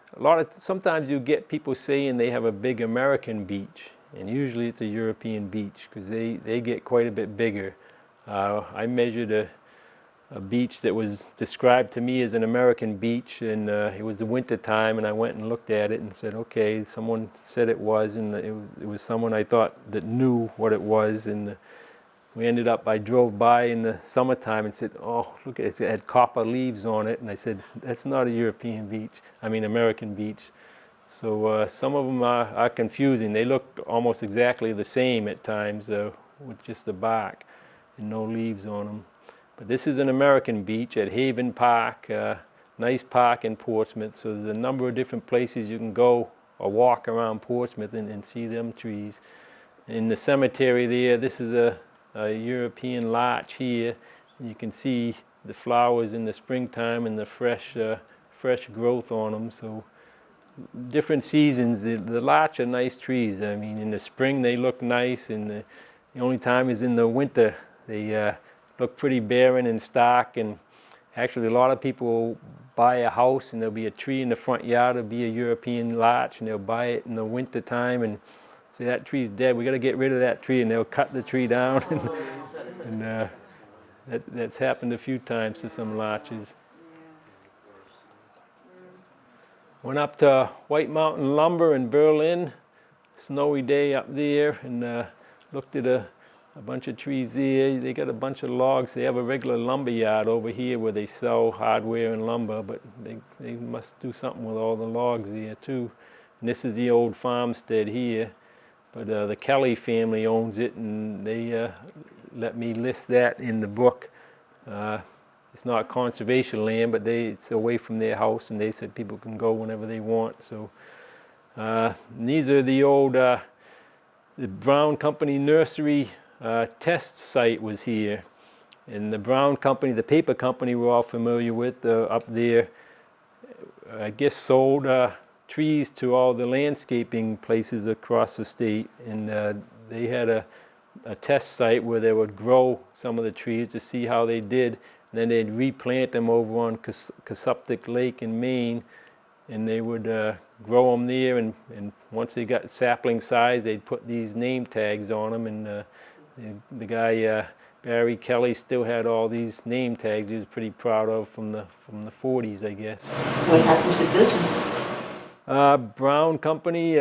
sometimes you get people saying they have a big American beech, and usually it's a European beech because they get quite a bit bigger. I measured a beech that was described to me as an American beech, and it was the winter time, and I went and looked at it and said, okay, someone said it was, and it was someone I thought that knew what it was, and I drove by in the summertime and said, oh, look, it had copper leaves on it, and I said, that's not a American beech. So some of them are confusing. They look almost exactly the same at times with just the bark and no leaves on them. But this is an American beech at Haven Park, nice park in Portsmouth. So there's a number of different places you can go or walk around Portsmouth and see them trees. In the cemetery there, this is a European larch here. And you can see the flowers in the springtime and the fresh growth on them. So different seasons, the larch are nice trees. I mean, in the spring they look nice, and the only time is in the winter. They look pretty barren and stark, and actually a lot of people buy a house and there'll be a tree in the front yard, it'll be a European larch, and they'll buy it in the winter time and say, that tree's dead, we got to get rid of that tree, and they'll cut the tree down. And that's happened a few times to some larches. Went up to White Mountain Lumber in Berlin, snowy day up there, and looked at a bunch of trees there. They got a bunch of logs. They have a regular lumber yard over here where they sell hardware and lumber, but they must do something with all the logs there too. And this is the old farmstead here, but the Kelly family owns it, and they let me list that in the book. It's not conservation land, but it's away from their house, and they said people can go whenever they want. So these are the old, the Brown Company Nursery test site was here. And the Brown Company, the paper company we're all familiar with up there, I guess sold trees to all the landscaping places across the state, and they had a test site where they would grow some of the trees to see how they did, and then they'd replant them over on Casuptic Lake in Maine, and they would grow them there, and once they got sapling size, they'd put these name tags on them, and the guy Barry Kelly still had all these name tags he was pretty proud of from the 40s, I guess. What happened to business? Brown Company,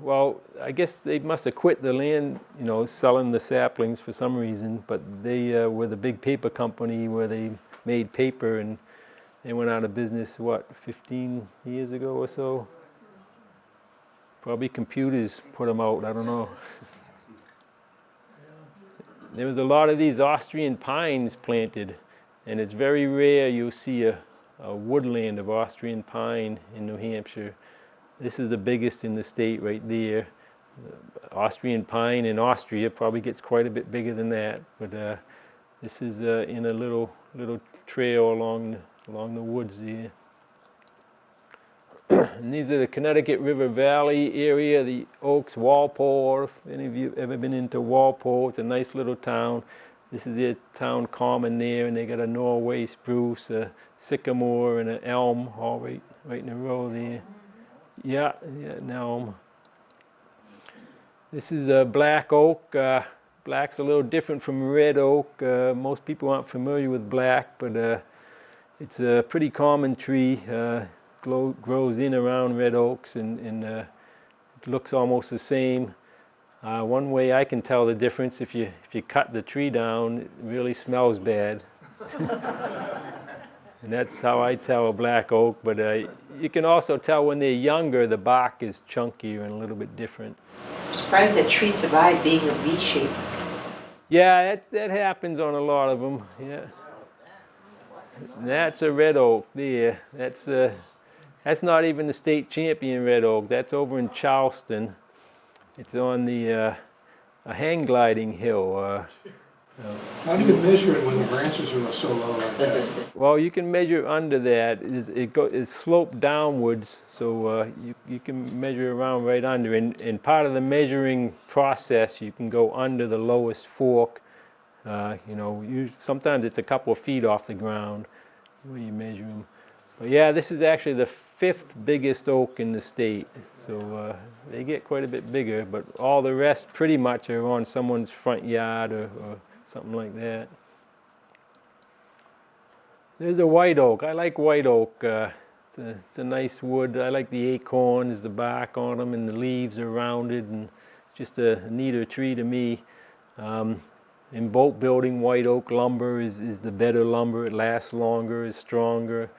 well, I guess they must have quit the land, you know, selling the saplings for some reason, but they were the big paper company where they made paper, and they went out of business, what, 15 years ago or so? Probably computers put them out, I don't know. There was a lot of these Austrian pines planted, and it's very rare you'll see a woodland of Austrian pine in New Hampshire. This is the biggest in the state right there. Austrian pine in Austria probably gets quite a bit bigger than that, but this is in a little trail along the woods there. And these are the Connecticut River Valley area, the Oaks, Walpole. If any of you have ever been into Walpole, it's a nice little town. This is their town common there, and they got a Norway spruce, a sycamore, and an elm all right in a row there. Yeah, an elm. This is a black oak. Black's a little different from red oak. Most people aren't familiar with black, but it's a pretty common tree. Grows in around red oaks, and it looks almost the same. One way I can tell the difference, if you cut the tree down, it really smells bad. And that's how I tell a black oak, but you can also tell when they're younger, the bark is chunkier and a little bit different. I'm surprised that tree survived being a V shape. Yeah, that happens on a lot of them, yeah. And that's a red oak there. That's not even the state champion red oak. That's over in Charleston. It's on the a hang gliding hill. How do you measure it when the branches are so low like that? Well, you can measure under that. It's sloped downwards, so you can measure around right under. And part of the measuring process, you can go under the lowest fork. You know, sometimes it's a couple of feet off the ground where you measure them. But yeah, this is actually the 5th biggest oak in the state, so they get quite a bit bigger, but all the rest pretty much are on someone's front yard or something like that. There's a white oak. I like white oak. It's a nice wood. I like the acorns, the bark on them, and the leaves are rounded, and it's just a neater tree to me. In boat building, white oak lumber is the better lumber. It lasts longer, is stronger.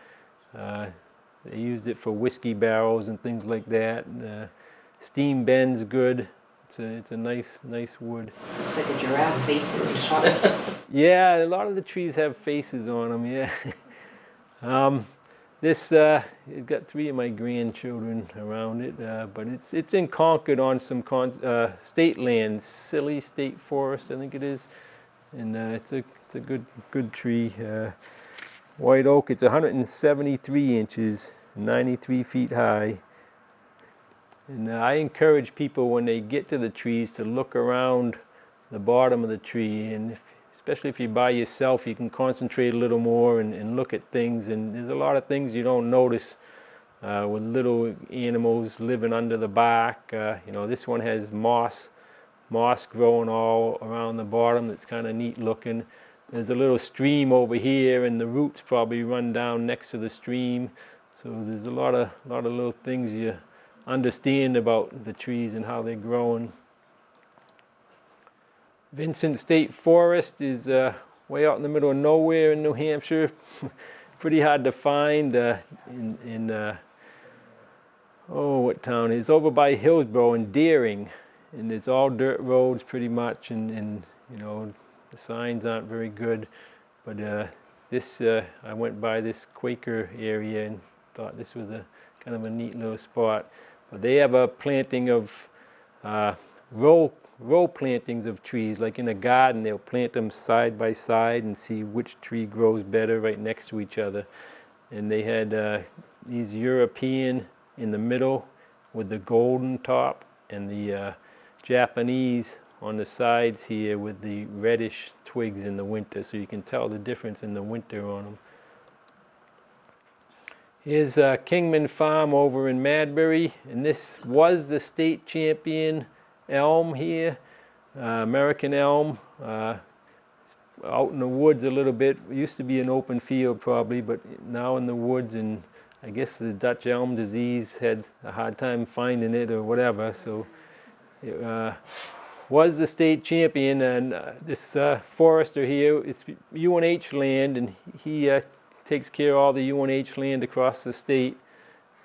They used it for whiskey barrels and things like that. Steam bends good. It's a nice wood. Looks like a giraffe face in the front. Yeah, a lot of the trees have faces on them. Yeah. This it's got 3 of my grandchildren around it, but it's in Concord on some state land, Scilly State Forest, I think it is, and it's a good tree. White oak, it's 173 inches, 93 feet high. And I encourage people when they get to the trees to look around the bottom of the tree, and especially if you're by yourself, you can concentrate a little more and look at things. And there's a lot of things you don't notice with little animals living under the bark. You know, this one has moss growing all around the bottom. That's kind of neat looking. There's a little stream over here, and the roots probably run down next to the stream. So there's a lot of little things you understand about the trees and how they're growing. Vincent State Forest is way out in the middle of nowhere in New Hampshire. Pretty hard to find what town? It's over by Hillsborough and Deering, and it's all dirt roads pretty much, and you know, the signs aren't very good, but I went by this Quaker area and thought this was a kind of a neat little spot. But they have a planting of row plantings of trees, like in a garden. They'll plant them side by side and see which tree grows better right next to each other. And they had these European in the middle, with the golden top, and the Japanese on the sides here with the reddish twigs in the winter, so you can tell the difference in the winter on them. Here's Kingman Farm over in Madbury, and this was the state champion elm here, American elm. Out in the woods a little bit. It used to be an open field probably, but now in the woods, and I guess the Dutch elm disease had a hard time finding it or whatever, so it was the state champion. And this forester here, it's UNH land, and he takes care of all the UNH land across the state,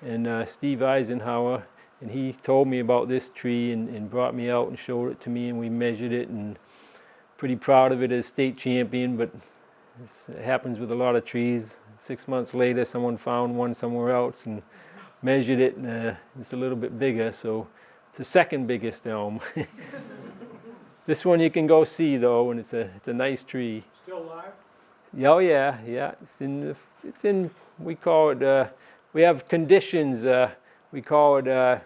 and Steve Eisenhower, and he told me about this tree and brought me out and showed it to me, and we measured it, and pretty proud of it as state champion. But it happens with a lot of trees. 6 months later, someone found one somewhere else and measured it, and it's a little bit bigger, so it's the second biggest elm. This one you can go see though, and it's a nice tree. Still alive? Oh yeah, yeah. It's in we call it. We have conditions. We call it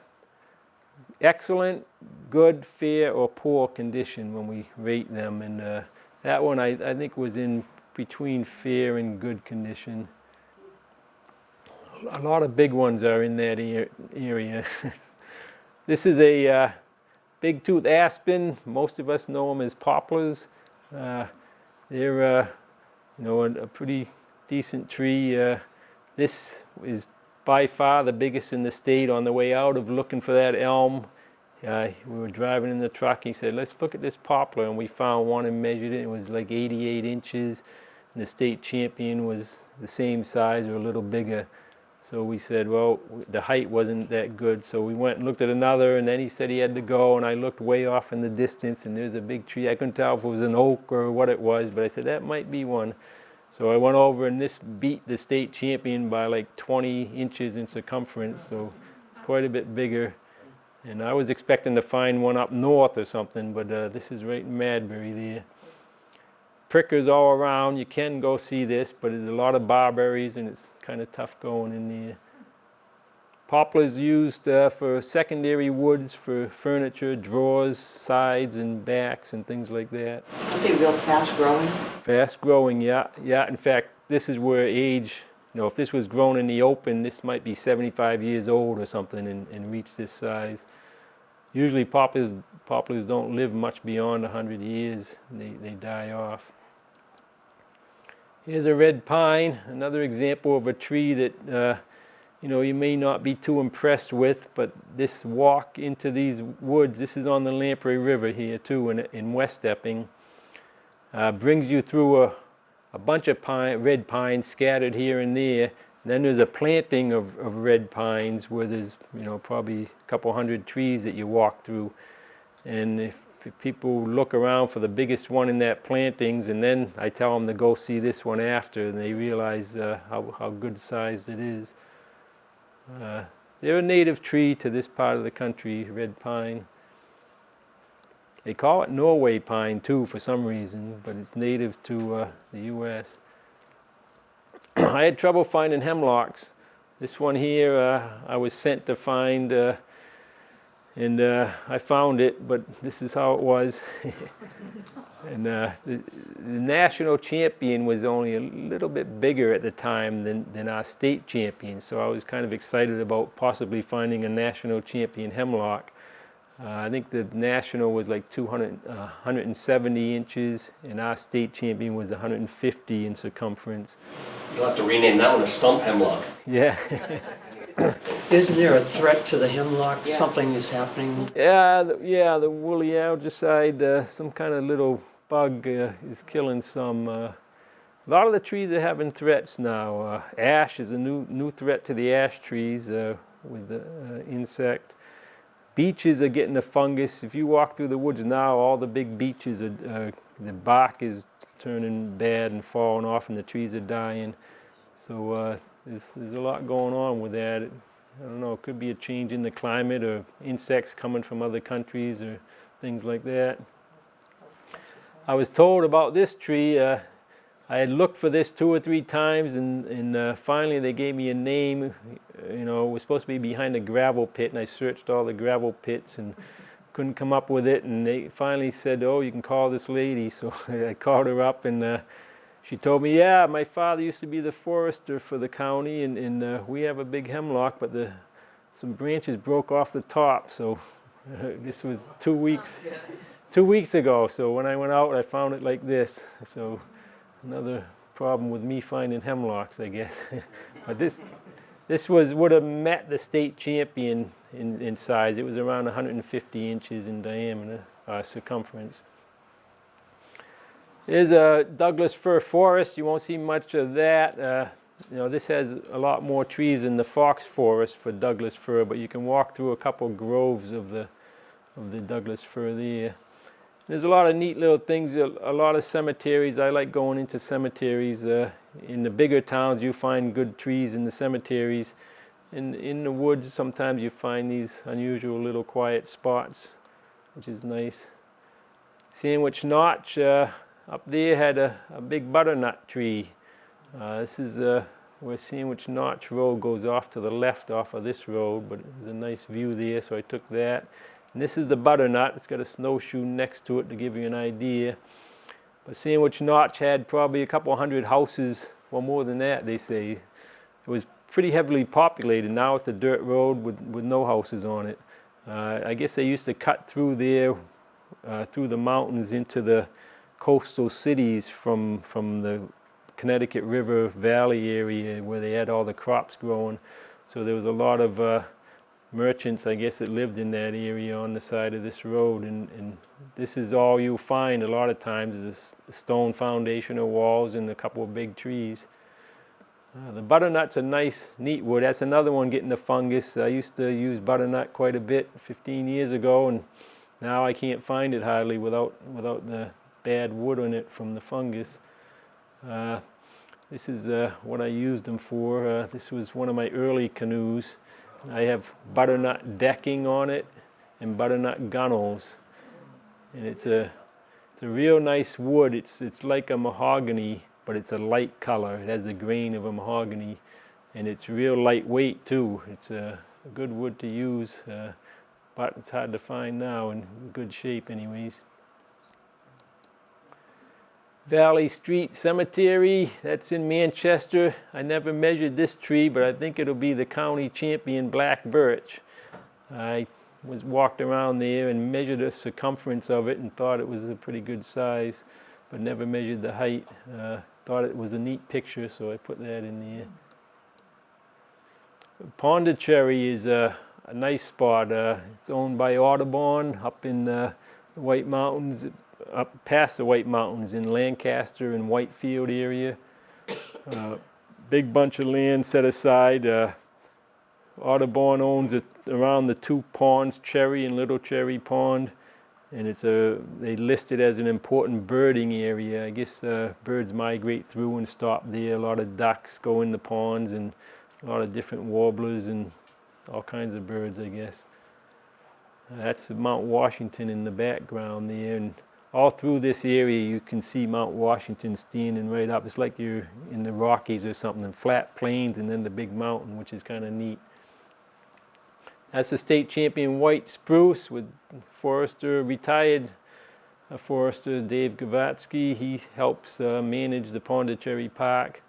excellent, good, fair, or poor condition when we rate them. And that one I think was in between fair and good condition. A lot of big ones are in that area. This is a big tooth aspen. Most of us know them as poplars. They're a pretty decent tree. This is by far the biggest in the state. On the way out of looking for that elm, we were driving in the truck. He said, let's look at this poplar, and we found one and measured it. It was like 88 inches, and the state champion was the same size or a little bigger. So we said, well, the height wasn't that good, so we went and looked at another, and then he said he had to go, and I looked way off in the distance, and there's a big tree. I couldn't tell if it was an oak or what it was, but I said, that might be one. So I went over, and this beat the state champion by like 20 inches in circumference, so it's quite a bit bigger. And I was expecting to find one up north or something, but this is right in Madbury there. Prickers all around. You can go see this, but there's a lot of barberries, and it's kind of tough going in there. Poplars used for secondary woods for furniture, drawers, sides and backs and things like that. Aren't they real fast growing? Fast growing, yeah. Yeah, in fact, this is where age, if this was grown in the open, this might be 75 years old or something and reach this size. Usually poplars don't live much beyond 100 years. They die off. Here's a red pine, another example of a tree that you may not be too impressed with, but this walk into these woods, this is on the Lamprey River here too in West Epping, brings you through a bunch of red pines scattered here and there. And then there's a planting of red pines where there's probably a couple hundred trees that you walk through. And if people look around for the biggest one in that plantings, and then I tell them to go see this one after, and they realize how good sized it is. They're a native tree to this part of the country, red pine. They call it Norway pine too for some reason, but it's native to the U.S. I had trouble finding hemlocks. This one here I was sent to find, and I found it, but this is how it was. And the national champion was only a little bit bigger at the time than our state champion, so I was kind of excited about possibly finding a national champion hemlock. I think the national was like 170 inches, and our state champion was 150 in circumference. You'll have to rename that one a stump hemlock. Yeah. Isn't there a threat to the hemlock? Yeah. Something is happening? Yeah, the woolly algicide, some kind of little bug is killing some. A lot of the trees are having threats now. Ash is a new threat to the ash trees with the insect. Beeches are getting the fungus. If you walk through the woods now, all the big beeches, the bark is turning bad and falling off, and the trees are dying. So there's a lot going on with that. I don't know, it could be a change in the climate or insects coming from other countries or things like that. I was told about this tree, I had looked for this 2 or 3 times, and finally they gave me a name. You know, it was supposed to be behind a gravel pit, and I searched all the gravel pits and couldn't come up with it. And they finally said, "Oh, you can call this lady." So I called her up, and she told me, "Yeah, my father used to be the forester for the county, and we have a big hemlock, but some branches broke off the top." So this was 2 weeks ago. So when I went out, I found it like this. So another problem with me finding hemlocks, I guess. But this would have met the state champion in size. It was around 150 inches in diameter, circumference. There's a Douglas fir forest. You won't see much of that. You know, this has a lot more trees than the fox forest for Douglas fir, but you can walk through a couple groves of the Douglas fir there. There's a lot of neat little things, a lot of cemeteries. I like going into cemeteries. In the bigger towns, you find good trees in the cemeteries. In the woods, sometimes you find these unusual little quiet spots, which is nice. Sandwich Notch up there had a big butternut tree. This is where Sandwich Notch Road goes off to the left off of this road, but there's a nice view there, so I took that. And this is the butternut. It's got a snowshoe next to it to give you an idea. But Sandwich Notch had probably a couple hundred houses, well, more than that, they say. It was pretty heavily populated. Now it's a dirt road with no houses on it. I guess they used to cut through there, through the mountains into the coastal cities from the Connecticut River Valley area where they had all the crops growing. So there was a lot of merchants, I guess, that lived in that area on the side of this road, and this is all you'll find a lot of times is a stone foundation or walls and a couple of big trees. The butternut's a nice, neat wood. That's another one getting the fungus. I used to use butternut quite a bit 15 years ago, and now I can't find it hardly without the bad wood on it from the fungus. This is what I used them for. This was one of my early canoes. I have butternut decking on it and butternut gunnels, and it's a real nice wood. It's like a mahogany, but it's a light color. It has the grain of a mahogany, and it's real lightweight too. It's a good wood to use, but it's hard to find now in good shape anyways. Valley Street Cemetery, that's in Manchester. I never measured this tree, but I think it'll be the county champion black birch. I walked around there and measured the circumference of it and thought it was a pretty good size, but never measured the height. Thought it was a neat picture, so I put that in there. Pondicherry is a nice spot. It's owned by Audubon up in the White Mountains, up past the White Mountains in Lancaster and Whitefield area. Big bunch of land set aside. Audubon owns it around the 2 ponds, Cherry and Little Cherry Pond, and they list it as an important birding area. I guess birds migrate through and stop there. A lot of ducks go in the ponds, and a lot of different warblers and all kinds of birds, I guess. That's Mount Washington in the background there, and all through this area you can see Mount Washington standing right up. It's like you're in the Rockies or something, flat plains and then the big mountain, which is kind of neat. That's the state champion white spruce with retired forester Dave Gavatsky. He helps manage the Pondicherry Park.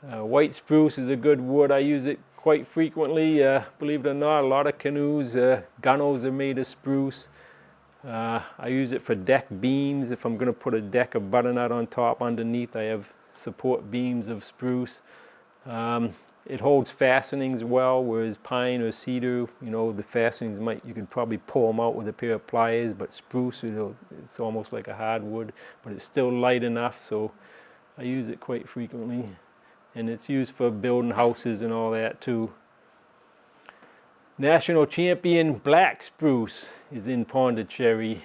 White spruce is a good wood. I use it quite frequently. Believe it or not, a lot of canoes, gunnels are made of spruce. I use it for deck beams. If I'm going to put a deck of butternut on top underneath, I have support beams of spruce. It holds fastenings well, whereas pine or cedar, you know, the fastenings you can probably pull them out with a pair of pliers, but spruce, it's almost like a hardwood, but it's still light enough, so I use it quite frequently. And it's used for building houses and all that too. National champion black spruce is in Pondicherry,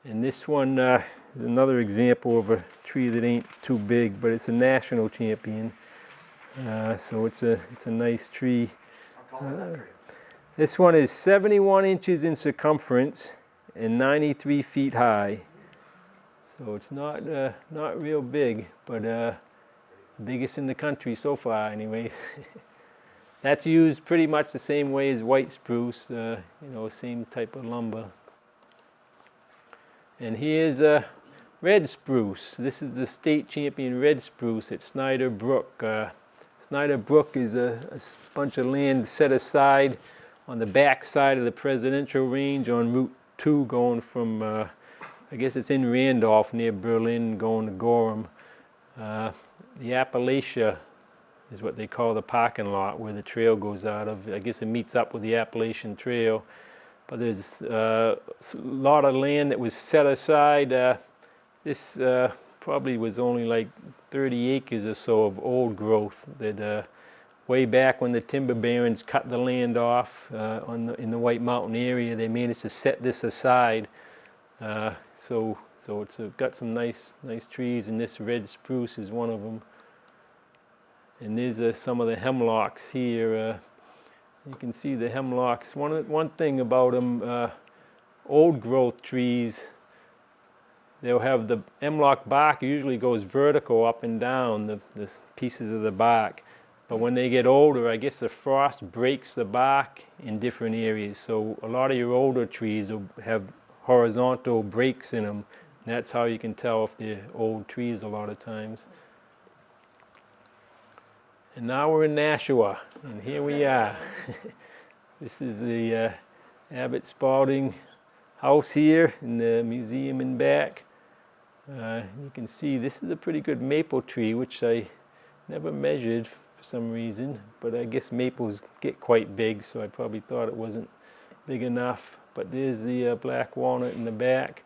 and this one is another example of a tree that ain't too big, but it's a national champion. So it's a nice tree. This one is 71 inches in circumference and 93 feet high. So it's not real big, but biggest in the country so far anyways. That's used pretty much the same way as white spruce, you know, same type of lumber. And here's red spruce. This is the state champion red spruce at Snyder Brook. Snyder Brook is a bunch of land set aside on the back side of the presidential range on Route 2 going from, I guess it's in Randolph near Berlin going to Gorham. The Appalachia is what they call the parking lot where the trail goes out of. I guess it meets up with the Appalachian Trail. But there's a lot of land that was set aside. This probably was only like 30 acres or so of old growth that way back when the timber barons cut the land off in the White Mountain area, they managed to set this aside. So it's got some nice trees, and this red spruce is one of them. And there's some of the hemlocks here. You can see the hemlocks. One thing about them, old growth trees, they'll have the hemlock bark usually goes vertical up and down, the pieces of the bark. But when they get older, I guess the frost breaks the bark in different areas. So a lot of your older trees will have horizontal breaks in them. And that's how you can tell if they're old trees a lot of times. And now we're in Nashua, and here we are. This is the Abbott Spalding house here in the museum in back. You can see this is a pretty good maple tree, which I never measured for some reason, but I guess maples get quite big, so I probably thought it wasn't big enough. But there's the black walnut in the back,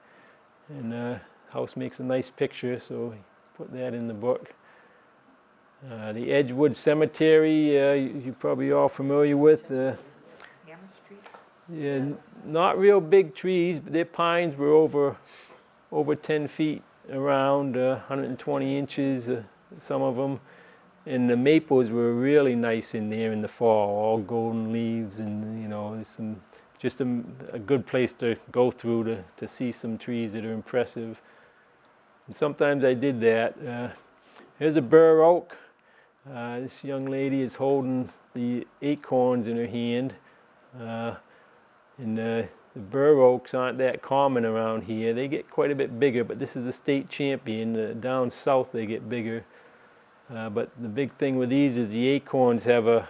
and the house makes a nice picture, so I put that in the book. The Edgewood Cemetery, you're probably all familiar with. Yeah, not real big trees, but their pines were over 10 feet around, 120 inches, some of them. And the maples were really nice in there in the fall, all golden leaves, and you know, just a good place to go through to see some trees that are impressive. And sometimes I did that. Here's a bur oak. This young lady is holding the acorns in her hand. And the bur oaks aren't that common around here. They get quite a bit bigger, but this is the state champion. Down south they get bigger. But the big thing with these is the acorns have a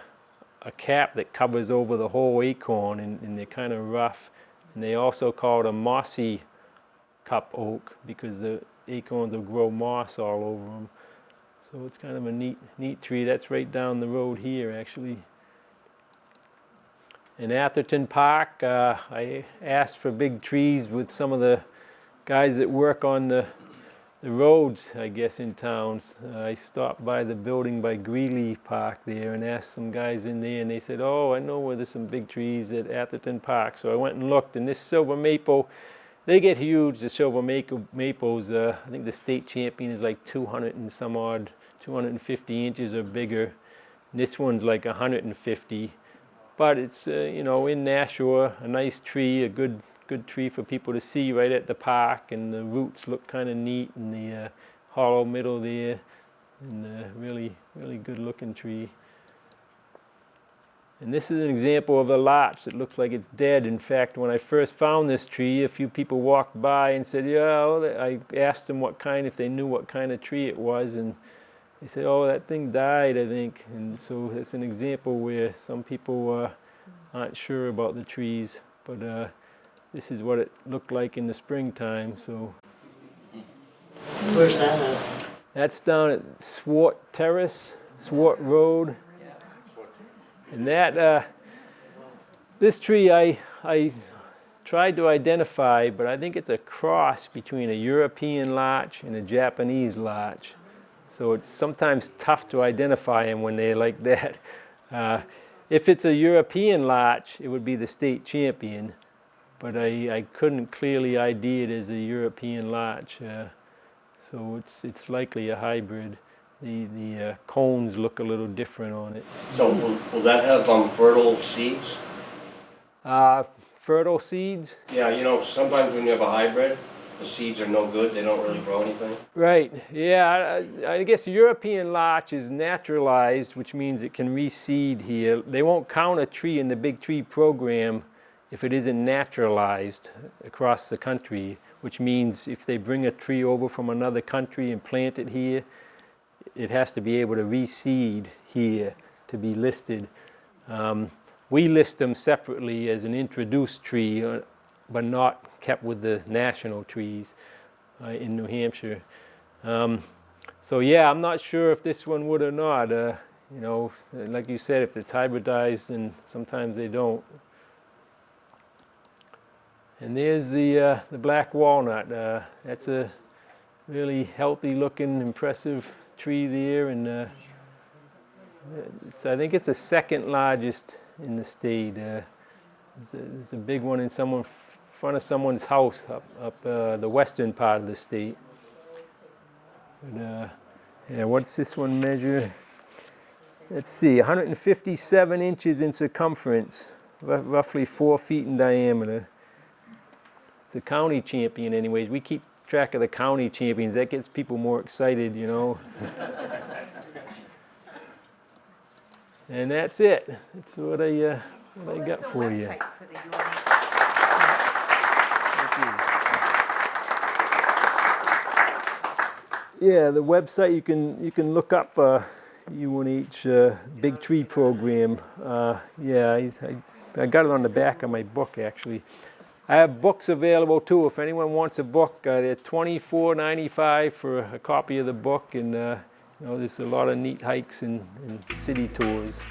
cap that covers over the whole acorn, and they're kind of rough. And they also call it a mossy cup oak because the acorns will grow moss all over them. So it's kind of a neat tree. That's right down the road here, actually. In Atherton Park, I asked for big trees with some of the guys that work on the roads, I guess, in towns. I stopped by the building by Greeley Park there and asked some guys in there, and they said, oh, I know where there's some big trees at Atherton Park. So I went and looked, and this silver maple, they get huge, the silver maples. I think the state champion is like 200 and some odd, 250 inches or bigger. And this one's like 150. But it's, you know, in Nashua, a nice tree, a good tree for people to see right at the park. And the roots look kind of neat in the hollow middle there. And really good looking tree. And this is an example of a larch that looks like it's dead. In fact, when I first found this tree, a few people walked by and said, yeah, well, I asked them if they knew what kind of tree it was, and they said, oh, that thing died, I think. And so it's an example where some people aren't sure about the trees, but this is what it looked like in the springtime. So Where's that at? that's down at Swart Terrace, Swart Road. And that, this tree I tried to identify, but I think it's a cross between a European larch and a Japanese larch. So it's sometimes tough to identify them when they're like that. If it's a European larch, it would be the state champion, but I couldn't clearly ID it as a European larch. So it's likely a hybrid. The cones look a little different on it. So will that have fertile seeds? Fertile seeds? Yeah, you know, sometimes when you have a hybrid, the seeds are no good, they don't really grow anything? Right, yeah, I guess European larch is naturalized, which means it can reseed here. They won't count a tree in the big tree program if it isn't naturalized across the country, which means if they bring a tree over from another country and plant it here, it has to be able to reseed here to be listed. We list them separately as an introduced tree, but not kept with the national trees in New Hampshire. So yeah, I'm not sure if this one would or not. You know, like you said, if it's hybridized, then sometimes they don't. And there's the black walnut. That's a really healthy looking, impressive tree there, and I think it's the second largest in the state. There's a big one in front of someone's house up the western part of the state. But, yeah, what's this one measure? Let's see, 157 inches in circumference, roughly 4 feet in diameter. It's a county champion anyways. We keep track of the county champions. That gets people more excited, you know. And that's it. That's what I got for you. Yeah, the website you can look up UNH Big Tree Program. Yeah, I got it on the back of my book actually. I have books available too. If anyone wants a book, they're $24.95 for a copy of the book, and you know, there's a lot of neat hikes and city tours.